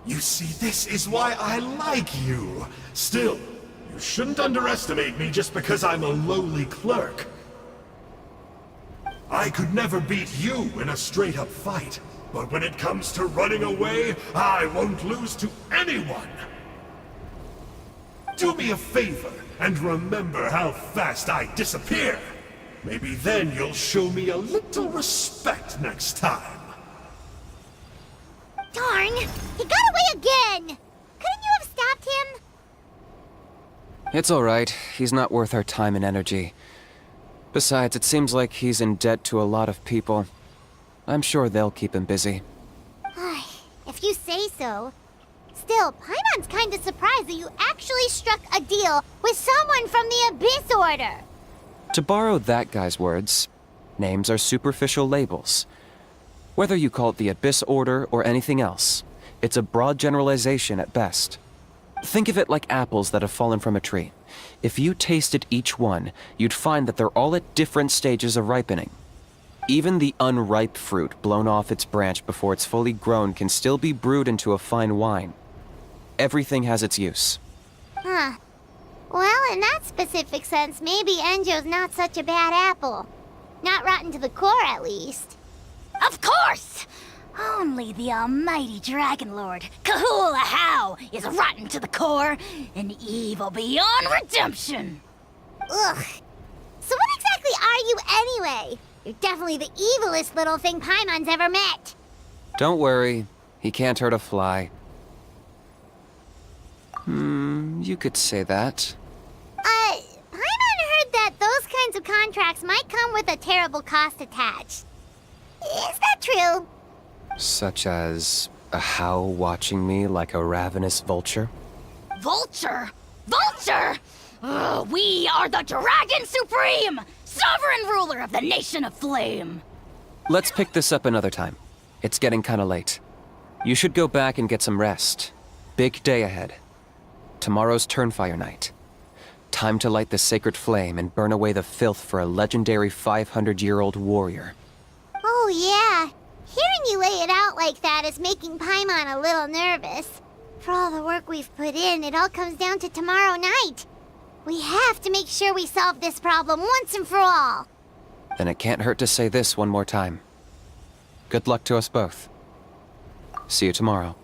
You see, this is why I like you. Still, you shouldn't underestimate me just because I'm a lowly clerk. I could never beat you in a straight-up fight, but when it comes to running away, I won't lose to anyone. Do me a favor and remember how fast I disappear. Maybe then you'll show me a little respect next time. Darn! He got away again! Couldn't you have stopped him? It's alright. He's not worth our time and energy. Besides, it seems like he's in debt to a lot of people. I'm sure they'll keep him busy. If you say so. Still, Paimon's kinda surprised that you actually struck a deal with someone from the Abyss Order. To borrow that guy's words, names are superficial labels. Whether you call it the Abyss Order or anything else, it's a broad generalization at best. Think of it like apples that have fallen from a tree. If you tasted each one, you'd find that they're all at different stages of ripening. Even the unripe fruit blown off its branch before it's fully grown can still be brewed into a fine wine. Everything has its use. Huh. Well, in that specific sense, maybe Enjo's not such a bad apple. Not rotten to the core, at least. Of course! Only the almighty Dragon Lord, Kahula How, is rotten to the core and evil beyond redemption. Ugh. So what exactly are you anyway? You're definitely the evilest little thing Paimon's ever met. Don't worry, he can't hurt a fly. You could say that. Paimon heard that those kinds of contracts might come with a terrible cost attached. Is that true? Such as a How watching me like a ravenous vulture? Vulture? Vulture? We are the Dragon Supreme, sovereign ruler of the Nation of Flame. Let's pick this up another time. It's getting kinda late. You should go back and get some rest. Big day ahead. Tomorrow's Turnfire night. Time to light the sacred flame and burn away the filth for a legendary 500-year-old warrior. Oh, yeah. Hearing you lay it out like that is making Paimon a little nervous. For all the work we've put in, it all comes down to tomorrow night. We have to make sure we solve this problem once and for all. Then it can't hurt to say this one more time. Good luck to us both. See you tomorrow.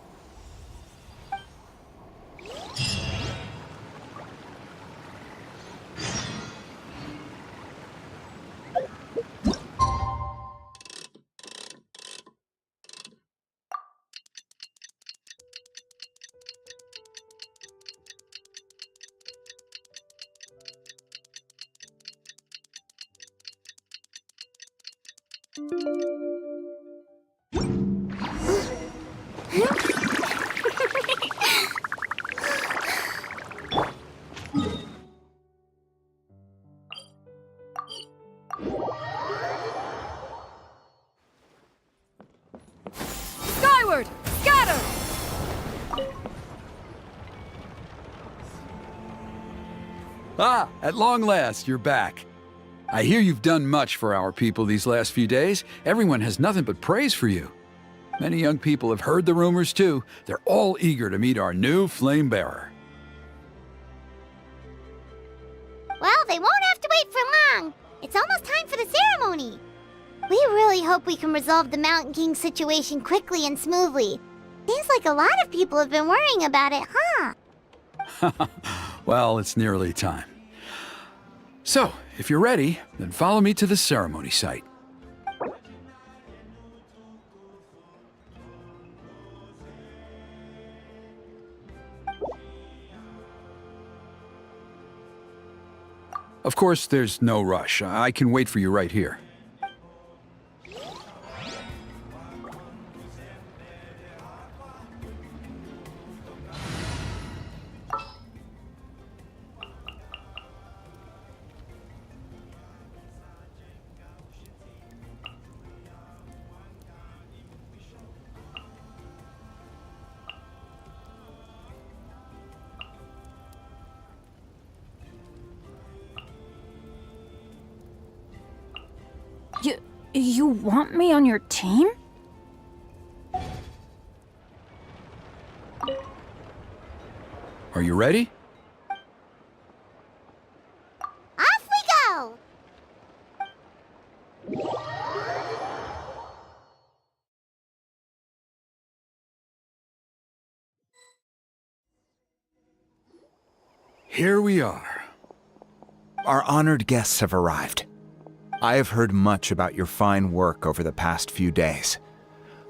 Skyward! Scatter! Ah, at long last, you're back. I hear you've done much for our people these last few days. Everyone has nothing but praise for you. Many young people have heard the rumors too. They're all eager to meet our new flame bearer. Well, they won't have to wait for long. It's almost time for the ceremony. really hope we can resolve the Mountain King situation quickly and smoothly. Seems like a lot of people have been worrying about it, huh? Well, it's nearly time. So, if you're ready, then follow me to the ceremony site. Of course, there's no rush. I can wait for you right here. You want me on your team? Are you ready? Off we go! Here we are. Our honored guests have arrived. I have heard much about your fine work over the past few days.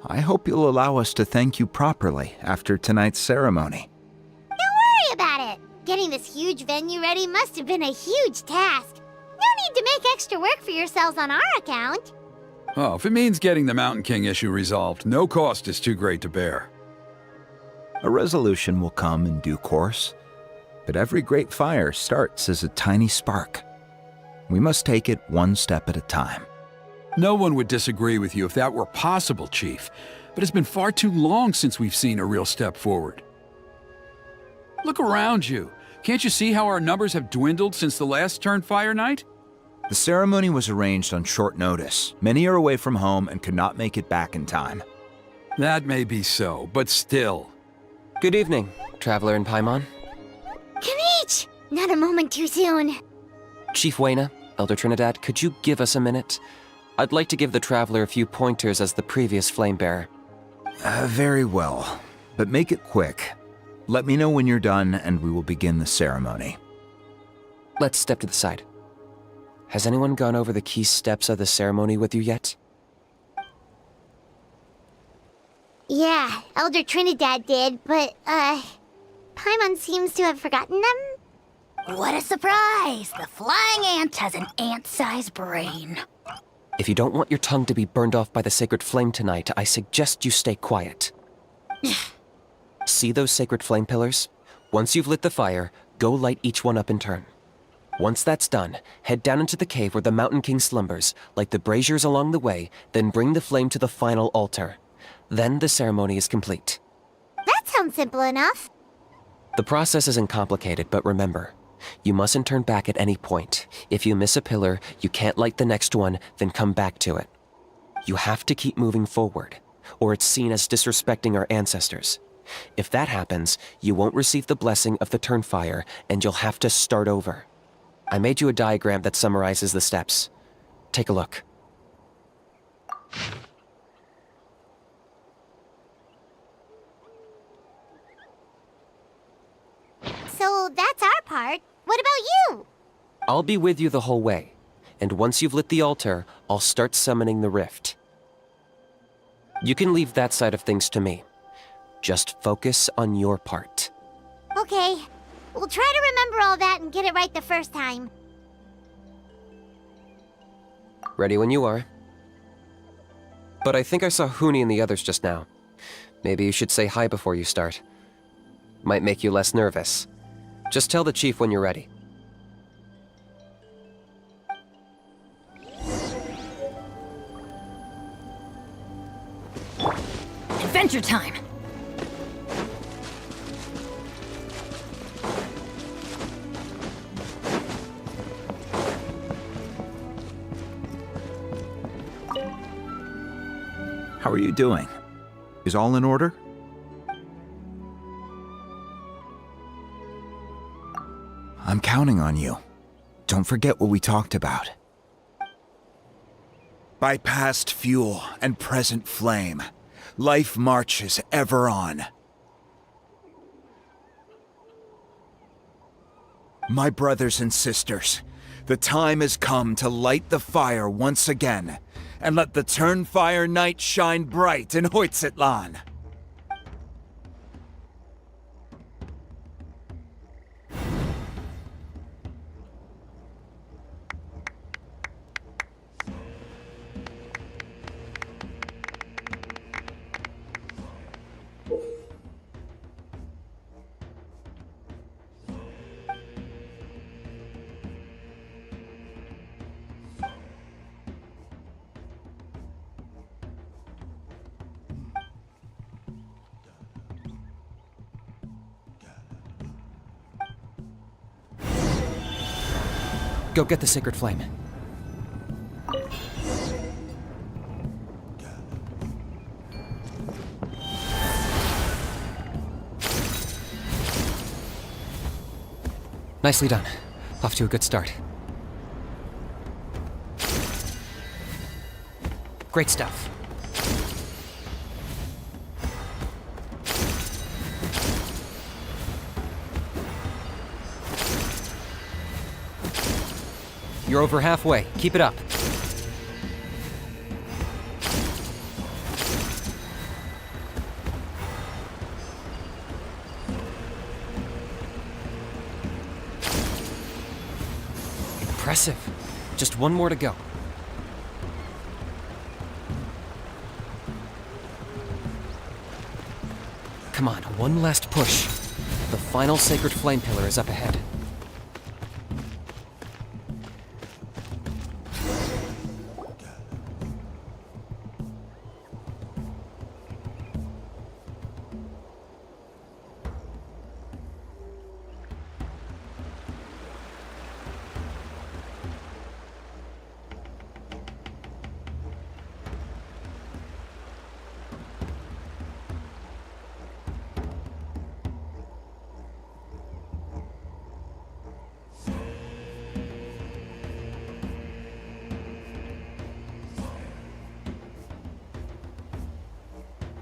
I hope you'll allow us to thank you properly after tonight's ceremony. Don't worry about it. Getting this huge venue ready must have been a huge task. No need to make extra work for yourselves on our account. Oh, if it means getting the Mountain King issue resolved, no cost is too great to bear. A resolution will come in due course, but every great fire starts as a tiny spark. We must take it one step at a time. No one would disagree with you if that were possible, Chief, but it's been far too long since we've seen a real step forward. Look around you. Can't you see how our numbers have dwindled since the last Turnfire night? The ceremony was arranged on short notice. Many are away from home and could not make it back in time. That may be so, but still. Good evening, Traveler in Paimon. Kinich! Not a moment too soon. Chief Wayna, Elder Trinidad, could you give us a minute? I'd like to give the Traveler a few pointers as the previous Flamebearer. Very well, but make it quick. Let me know when you're done and we will begin the ceremony. Let's step to the side. Has anyone gone over the key steps of the ceremony with you yet? Yeah, Elder Trinidad did, but, Paimon seems to have forgotten them? What a surprise! The flying ant has an ant-sized brain. If you don't want your tongue to be burned off by the sacred flame tonight, I suggest you stay quiet. See those sacred flame pillars? Once you've lit the fire, go light each one up in turn. Once that's done, head down into the cave where the Mountain King slumbers, light the braziers along the way, then bring the flame to the final altar. Then the ceremony is complete. That sounds simple enough. The process isn't complicated, but remember, you mustn't turn back at any point. If you miss a pillar, you can't light the next one, then come back to it. You have to keep moving forward, or it's seen as disrespecting our ancestors. If that happens, you won't receive the blessing of the Turnfire, and you'll have to start over. I made you a diagram that summarizes the steps. Take a look. So that's our part. What about you? I'll be with you the whole way, and once you've lit the altar, I'll start summoning the rift. You can leave that side of things to me. Just focus on your part. Okay. We'll try to remember all that and get it right the first time. Ready when you are. But I think I saw Huni and the others just now. Maybe you should say hi before you start. Might make you less nervous. Just tell the chief when you're ready. Adventure time! How are you doing? Is all in order? I'm counting on you. Don't forget what we talked about. By past fuel and present flame, life marches ever on. My brothers and sisters, the time has come to light the fire once again, and let the Turnfire night shine bright in HoYoverse. Go get the sacred flame. Nicely done. Off to a good start. Great stuff. You're over halfway. Keep it up. Impressive. Just one more to go. Come on, one last push. The final sacred flame pillar is up ahead.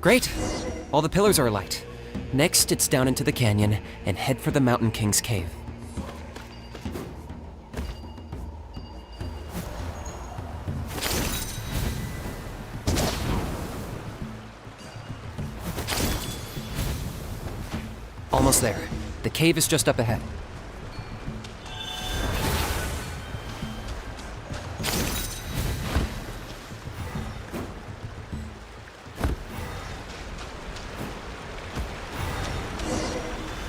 Great! All the pillars are alight. Next, it's down into the canyon and head for the Mountain King's cave. Almost there. The cave is just up ahead.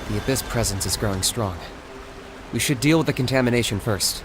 The Abyss presence is growing strong. We should deal with the contamination first.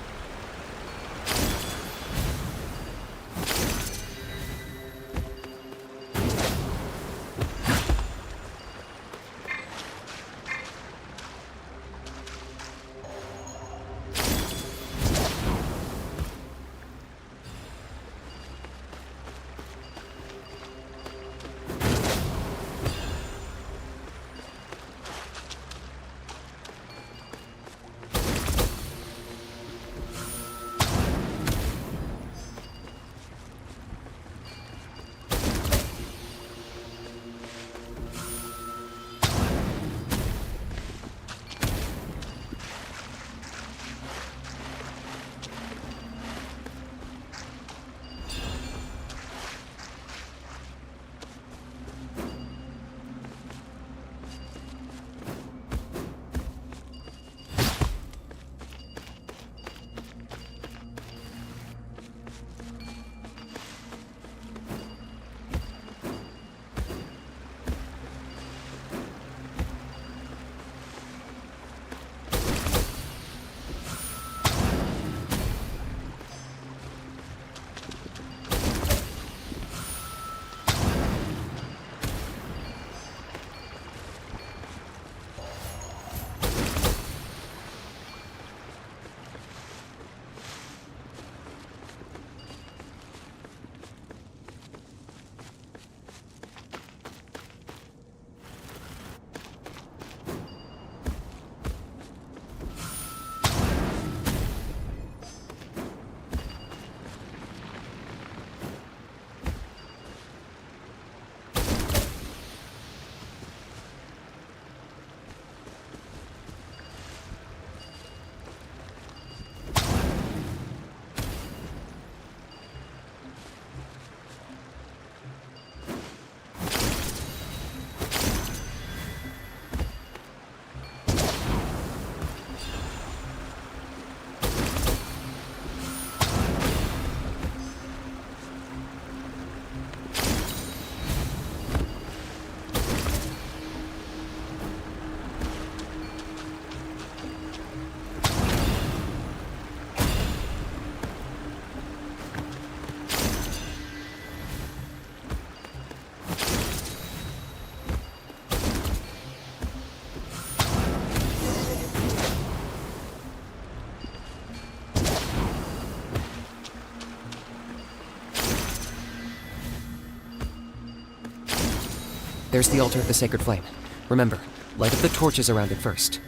There's the altar of the sacred flame. Remember, light up the torches around it first.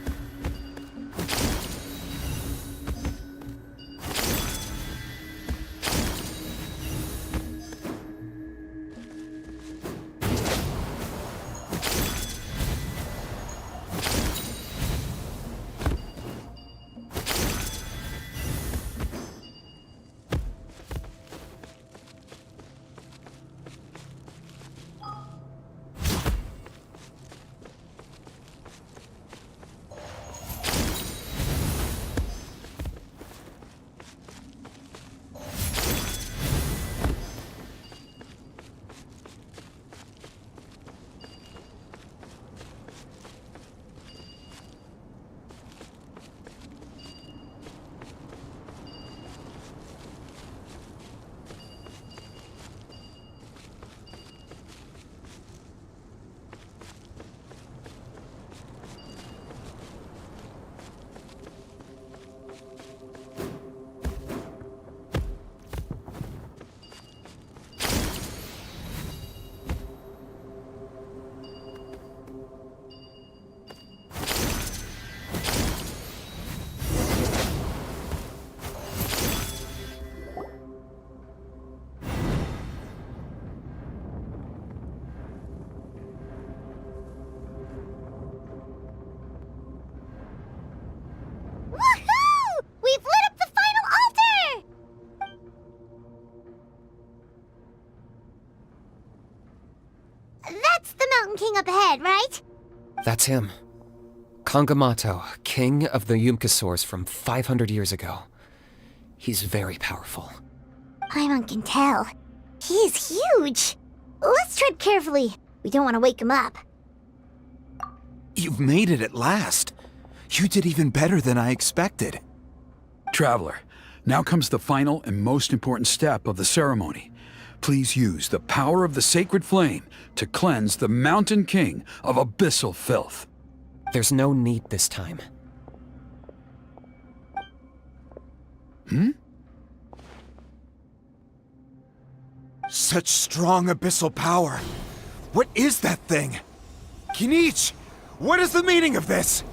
Woohoo! We've lit up the final altar! That's the Mountain King up ahead, right? That's him. Kangamato, king of the Yumkasaurs from 500 years ago. He's very powerful. Paimon can tell. He is huge. Let's tread carefully. We don't want to wake him up. You've made it at last. You did even better than I expected. Traveler, now comes the final and most important step of the ceremony. Please use the power of the sacred flame to cleanse the Mountain King of abyssal filth. There's no need this time. Such strong abyssal power. What is that thing? Kinich, what is the meaning of this?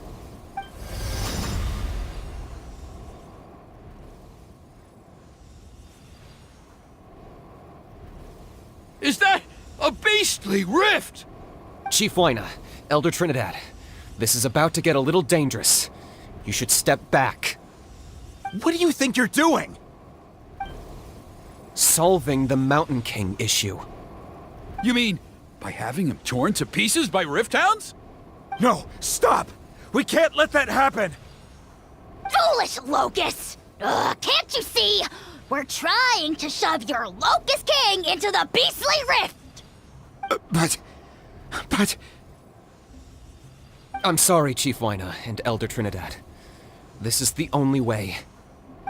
Is that a beastly rift? Chief Wyna, Elder Trinidad, this is about to get a little dangerous. You should step back. What do you think you're doing? Solving the Mountain King issue. You mean by having him torn to pieces by rift hounds? No, stop! We can't let that happen! Foolish Locust! Can't you see? We're trying to shove your Locust King into the beastly rift! But... I'm sorry, Chief Wyna and Elder Trinidad. This is the only way.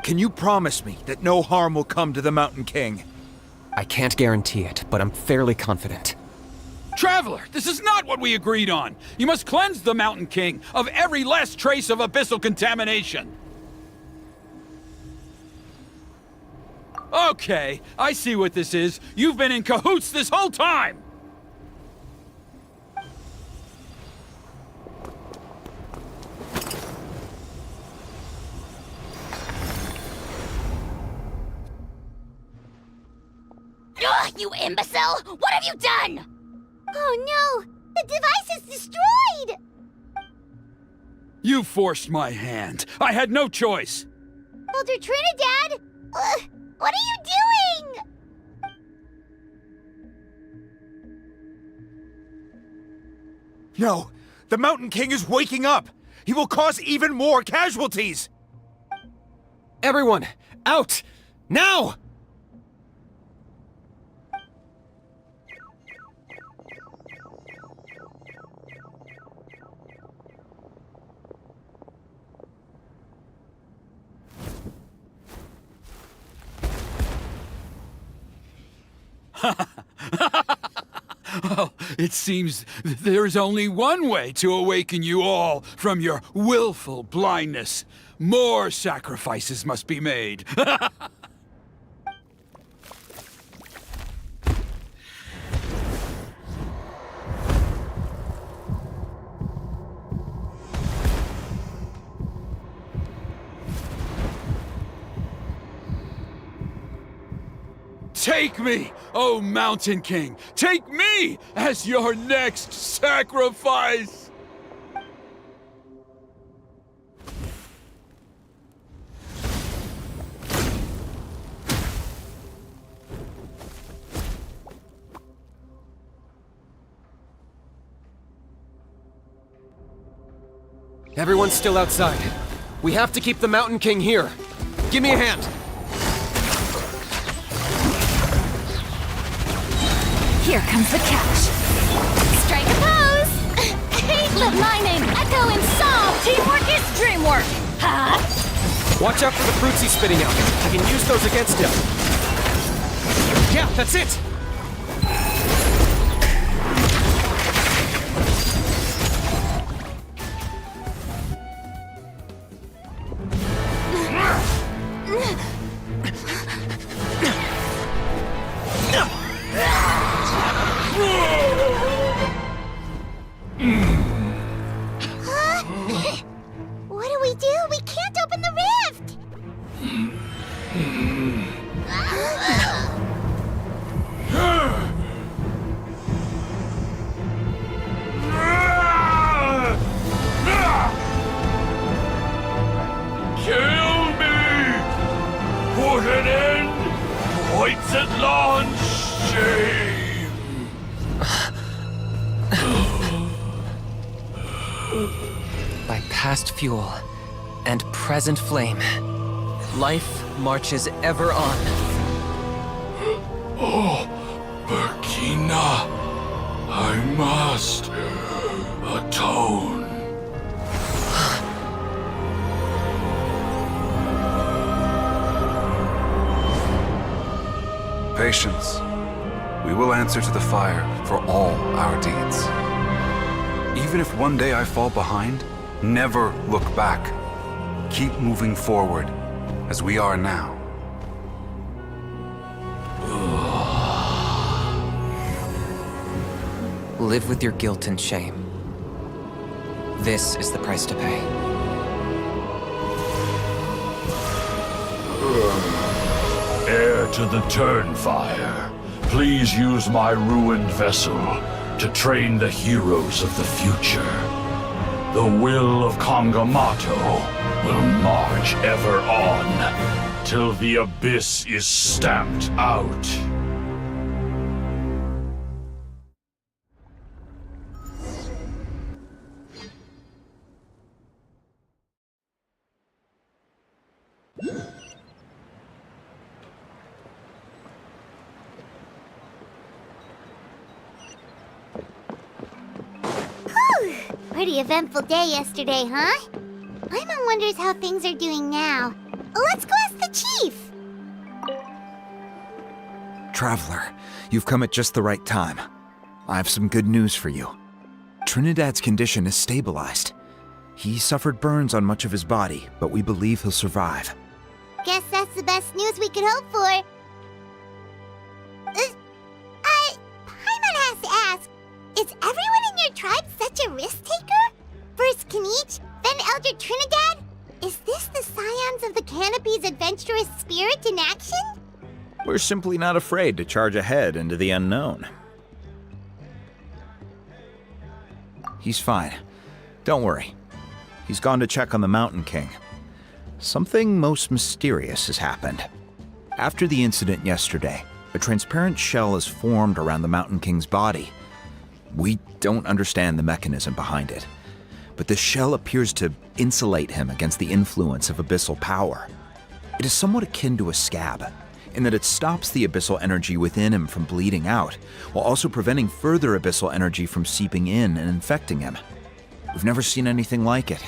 Can you promise me that no harm will come to the Mountain King? I can't guarantee it, but I'm fairly confident. Traveler, this is not what we agreed on. You must cleanse the Mountain King of every last trace of abyssal contamination. Okay, I see what this is. You've been in cahoots this whole time! Ugh, you imbecile! What have you done? Oh no! The device is destroyed! You forced my hand. I had no choice. Elder Trinidad! What are you doing? No, the Mountain King is waking up! He will cause even more casualties! Everyone, out! Now! Well, it seems there is only one way to awaken you all from your willful blindness. More sacrifices must be made. Take me, O Mountain King! Take me as your next sacrifice! Everyone's still outside. We have to keep the Mountain King here. Give me a hand. Here comes the catch. Strike a pose! Let my name echo in song! Teamwork is dreamwork! Ha! Watch out for the fruits he's spitting out. I can use those against him. Yeah, that's it! What do we do? We can't open the rift! Kill me! Put an end to HoYoverse's shame! By past fuel and present flame, life marches ever on. Oh, Burkina, I must atone. Patience. We will answer to the fire for all our deeds. Even if one day I fall behind, never look back. Keep moving forward, as we are now. Live with your guilt and shame. This is the price to pay. Heir to the Turnfire, please use my ruined vessel to train the heroes of the future. The will of Kangamato will march ever on, till the abyss is stamped out. Pretty eventful day yesterday, huh? Paimon wonders how things are doing now. Let's go ask the chief! Traveler, you've come at just the right time. I have some good news for you. Trinidad's condition is stabilized. He suffered burns on much of his body, but we believe he'll survive. Guess that's the best news we could hope for. Paimon has to ask, is everyone in your tribe such a risk-taker? First Kinich, then Elder Trinidad? Is this the scions of the Canopy's adventurous spirit in action? We're simply not afraid to charge ahead into the unknown. He's fine. Don't worry. He's gone to check on the Mountain King. Something most mysterious has happened. After the incident yesterday, a transparent shell is formed around the Mountain King's body. We don't understand the mechanism behind it, but the shell appears to insulate him against the influence of abyssal power. It is somewhat akin to a scab, in that it stops the abyssal energy within him from bleeding out, while also preventing further abyssal energy from seeping in and infecting him. We've never seen anything like it.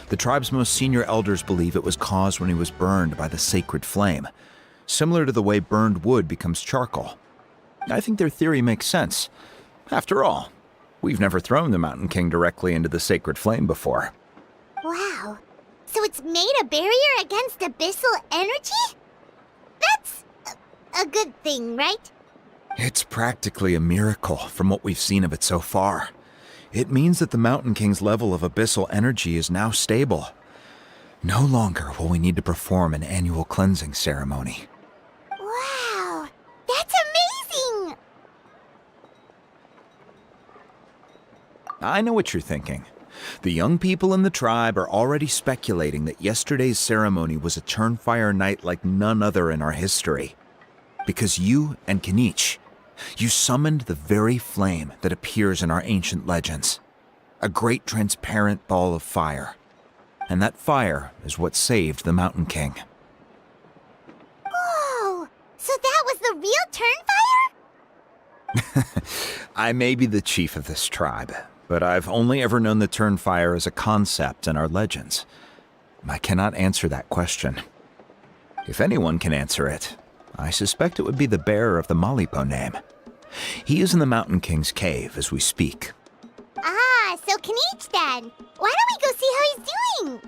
The tribe's most senior elders believe it was caused when he was burned by the sacred flame, similar to the way burned wood becomes charcoal. I think their theory makes sense. After all, we've never thrown the Mountain King directly into the sacred flame before. Wow. So it's made a barrier against abyssal energy? That's a good thing, right? It's practically a miracle from what we've seen of it so far. It means that the Mountain King's level of abyssal energy is now stable. No longer will we need to perform an annual cleansing ceremony. Wow. I know what you're thinking. The young people in the tribe are already speculating that yesterday's ceremony was a Turnfire night like none other in our history. Because you and Kinich, you summoned the very flame that appears in our ancient legends. A great transparent ball of fire. And that fire is what saved the Mountain King. Whoa! So that was the real Turnfire? I may be the chief of this tribe, but I've only ever known the Turnfire as a concept in our legends. I cannot answer that question. If anyone can answer it, I suspect it would be the bearer of the Malipo name. He is in the Mountain King's cave as we speak. Ah, so Kinich then. Why don't we go see how he's doing?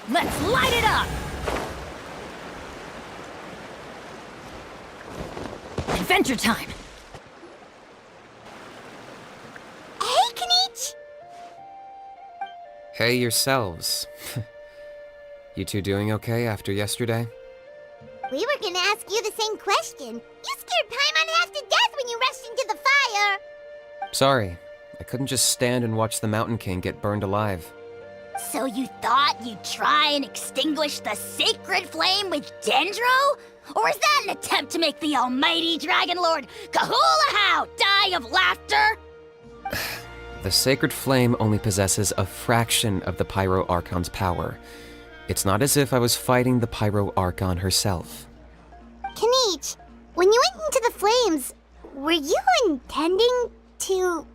Let's light it up! Adventure time! Hey, Kinich! Hey yourselves. You two doing okay after yesterday? We were gonna ask you the same question. You scared Paimon half to death when you rushed into the fire. Sorry, I couldn't just stand and watch the Mountain King get burned alive. So you thought you'd try and extinguish the sacred flame with Dendro? Or is that an attempt to make the almighty Dragon Lord Kahulahau die of laughter? The sacred flame only possesses a fraction of the Pyro Archon's power. It's not as if I was fighting the Pyro Archon herself. Kinich, when you went into the flames, were you intending to,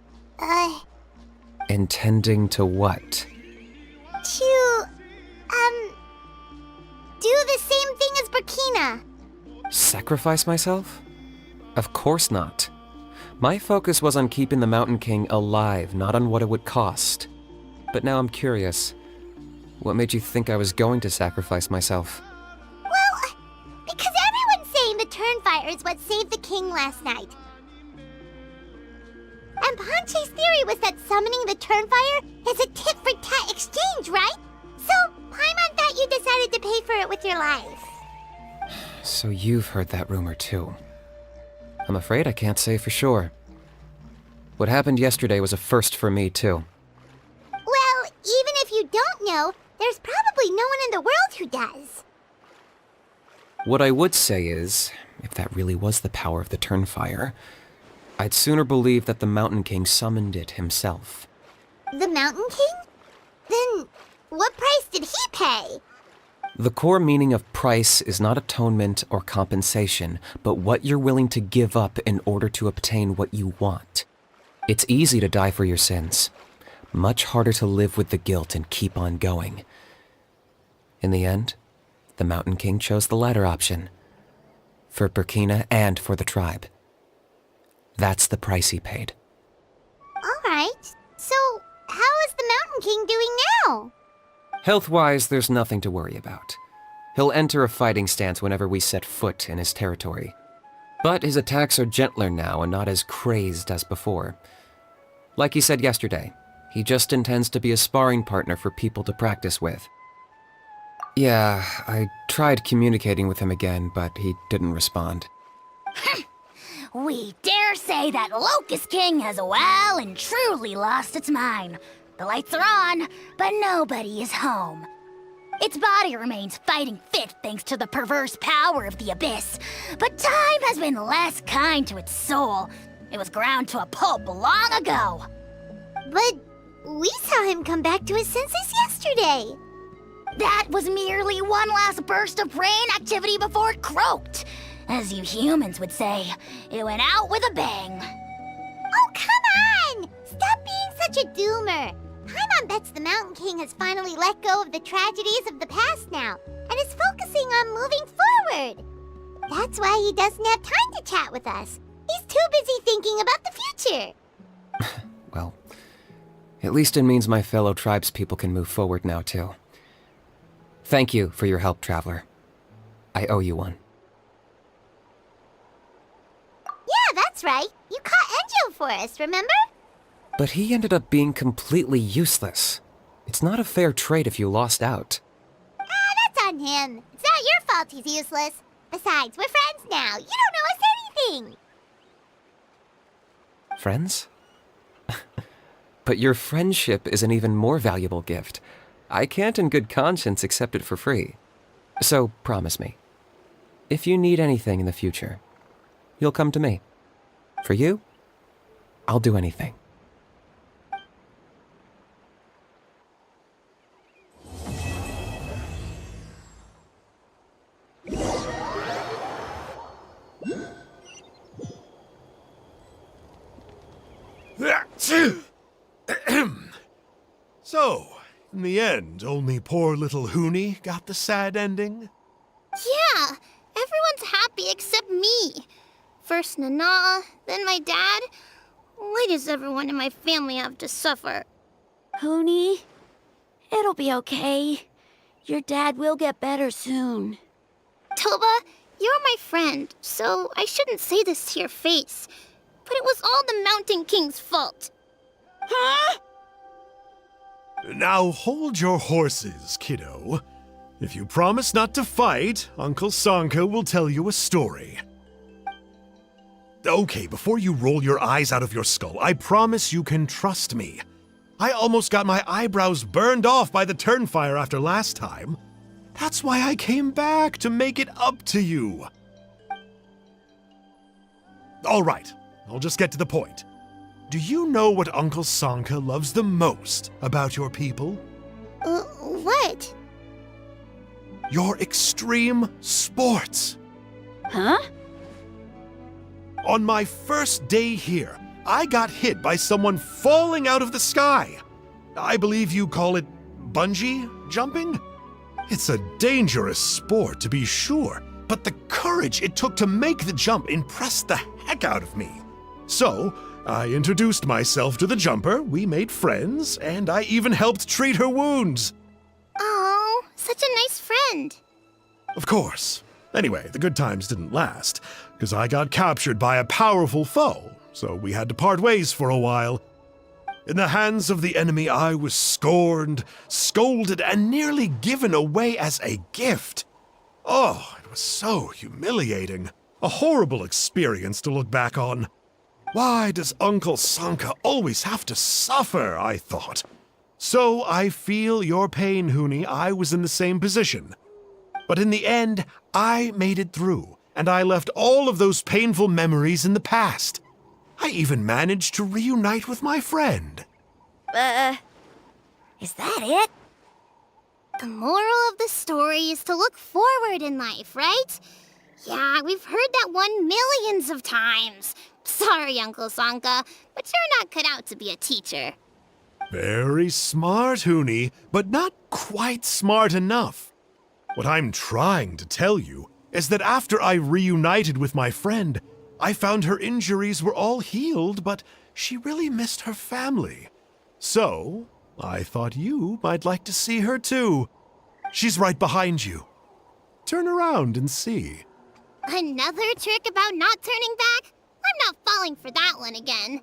Intending to what? do the same thing as Burkina? Sacrifice myself? Of course not. My focus was on keeping the Mountain King alive, not on what it would cost. But now I'm curious. What made you think I was going to sacrifice myself? Well, because everyone's saying the Turnfire is what saved the king last night. And Ponche's theory was that summoning the Turnfire is a tit-for-tat exchange, right? So, Paimon thought you decided to pay for it with your life. So you've heard that rumor too. I'm afraid I can't say for sure. What happened yesterday was a first for me too. Well, even if you don't know, there's probably no one in the world who does. What I would say is, if that really was the power of the Turnfire, I'd sooner believe that the Mountain King summoned it himself. The Mountain King? Then, what price did he pay? The core meaning of price is not atonement or compensation, but what you're willing to give up in order to obtain what you want. It's easy to die for your sins. Much harder to live with the guilt and keep on going. In the end, the Mountain King chose the latter option. For Burkina and for the tribe. That's the price he paid. Alright, so how is the Mountain King doing now? Health-wise, there's nothing to worry about. He'll enter a fighting stance whenever we set foot in his territory. But his attacks are gentler now and not as crazed as before. Like he said yesterday, he just intends to be a sparring partner for people to practice with. Yeah, I tried communicating with him again, but he didn't respond. We dare say that Locust King has well and truly lost its mind. The lights are on, but nobody is home. Its body remains fighting fit thanks to the perverse power of the Abyss, but time has been less kind to its soul. It was ground to a pulp long ago. But we saw him come back to his senses yesterday. That was merely one last burst of brain activity before it croaked. As you humans would say, it went out with a bang. Oh, come on! Stop being such a doomer. Paimon bets the Mountain King has finally let go of the tragedies of the past now, and is focusing on moving forward. That's why he doesn't have time to chat with us. He's too busy thinking about the future. Well, at least it means my fellow tribespeople can move forward now too. Thank you for your help, Traveler. I owe you one. Yeah, that's right. You caught Mojo Forest, remember? But he ended up being completely useless. It's not a fair trade if you lost out. That's on him. It's not your fault he's useless. Besides, we're friends now. You don't owe us anything. Friends? But your friendship is an even more valuable gift. I can't in good conscience accept it for free. So promise me, if you need anything in the future, you'll come to me. For you, I'll do anything. So, in the end, only poor little Huni got the sad ending? Yeah, everyone's happy except me. First Nana, then my dad. Why does everyone in my family have to suffer? Huni, it'll be okay. Your dad will get better soon. Toba, you're my friend, so I shouldn't say this to your face. But it was all the Mountain King's fault. Huh? Now hold your horses, kiddo. If you promise not to fight, Uncle Sanka will tell you a story. Okay, before you roll your eyes out of your skull, I promise you can trust me. I almost got my eyebrows burned off by the Turnfire after last time. That's why I came back, to make it up to you. All right, I'll just get to the point. Do you know what Uncle Sanka loves the most about your people? What? Your extreme sports. Huh? On my first day here, I got hit by someone falling out of the sky. I believe you call it bungee jumping? It's a dangerous sport, to be sure, but the courage it took to make the jump impressed the heck out of me. So, I introduced myself to the jumper, we made friends, and I even helped treat her wounds. Oh, such a nice friend. Of course. Anyway, the good times didn't last, because I got captured by a powerful foe, so we had to part ways for a while. In the hands of the enemy, I was scorned, scolded, and nearly given away as a gift. Oh, it was so humiliating. A horrible experience to look back on. Why does Uncle Sanka always have to suffer, I thought. So I feel your pain, Huni. I was in the same position. But in the end, I made it through, and I left all of those painful memories in the past. I even managed to reunite with my friend. Is that it? The moral of the story is to look forward in life, right? Yeah, we've heard that one millions of times. Sorry, Uncle Sanka, but you're not cut out to be a teacher. Very smart, Huni, but not quite smart enough. What I'm trying to tell you is that after I reunited with my friend, I found her injuries were all healed, but she really missed her family. So, I thought you might like to see her too. She's right behind you. Turn around and see. Another trick about not turning back? I'm not falling for that one again.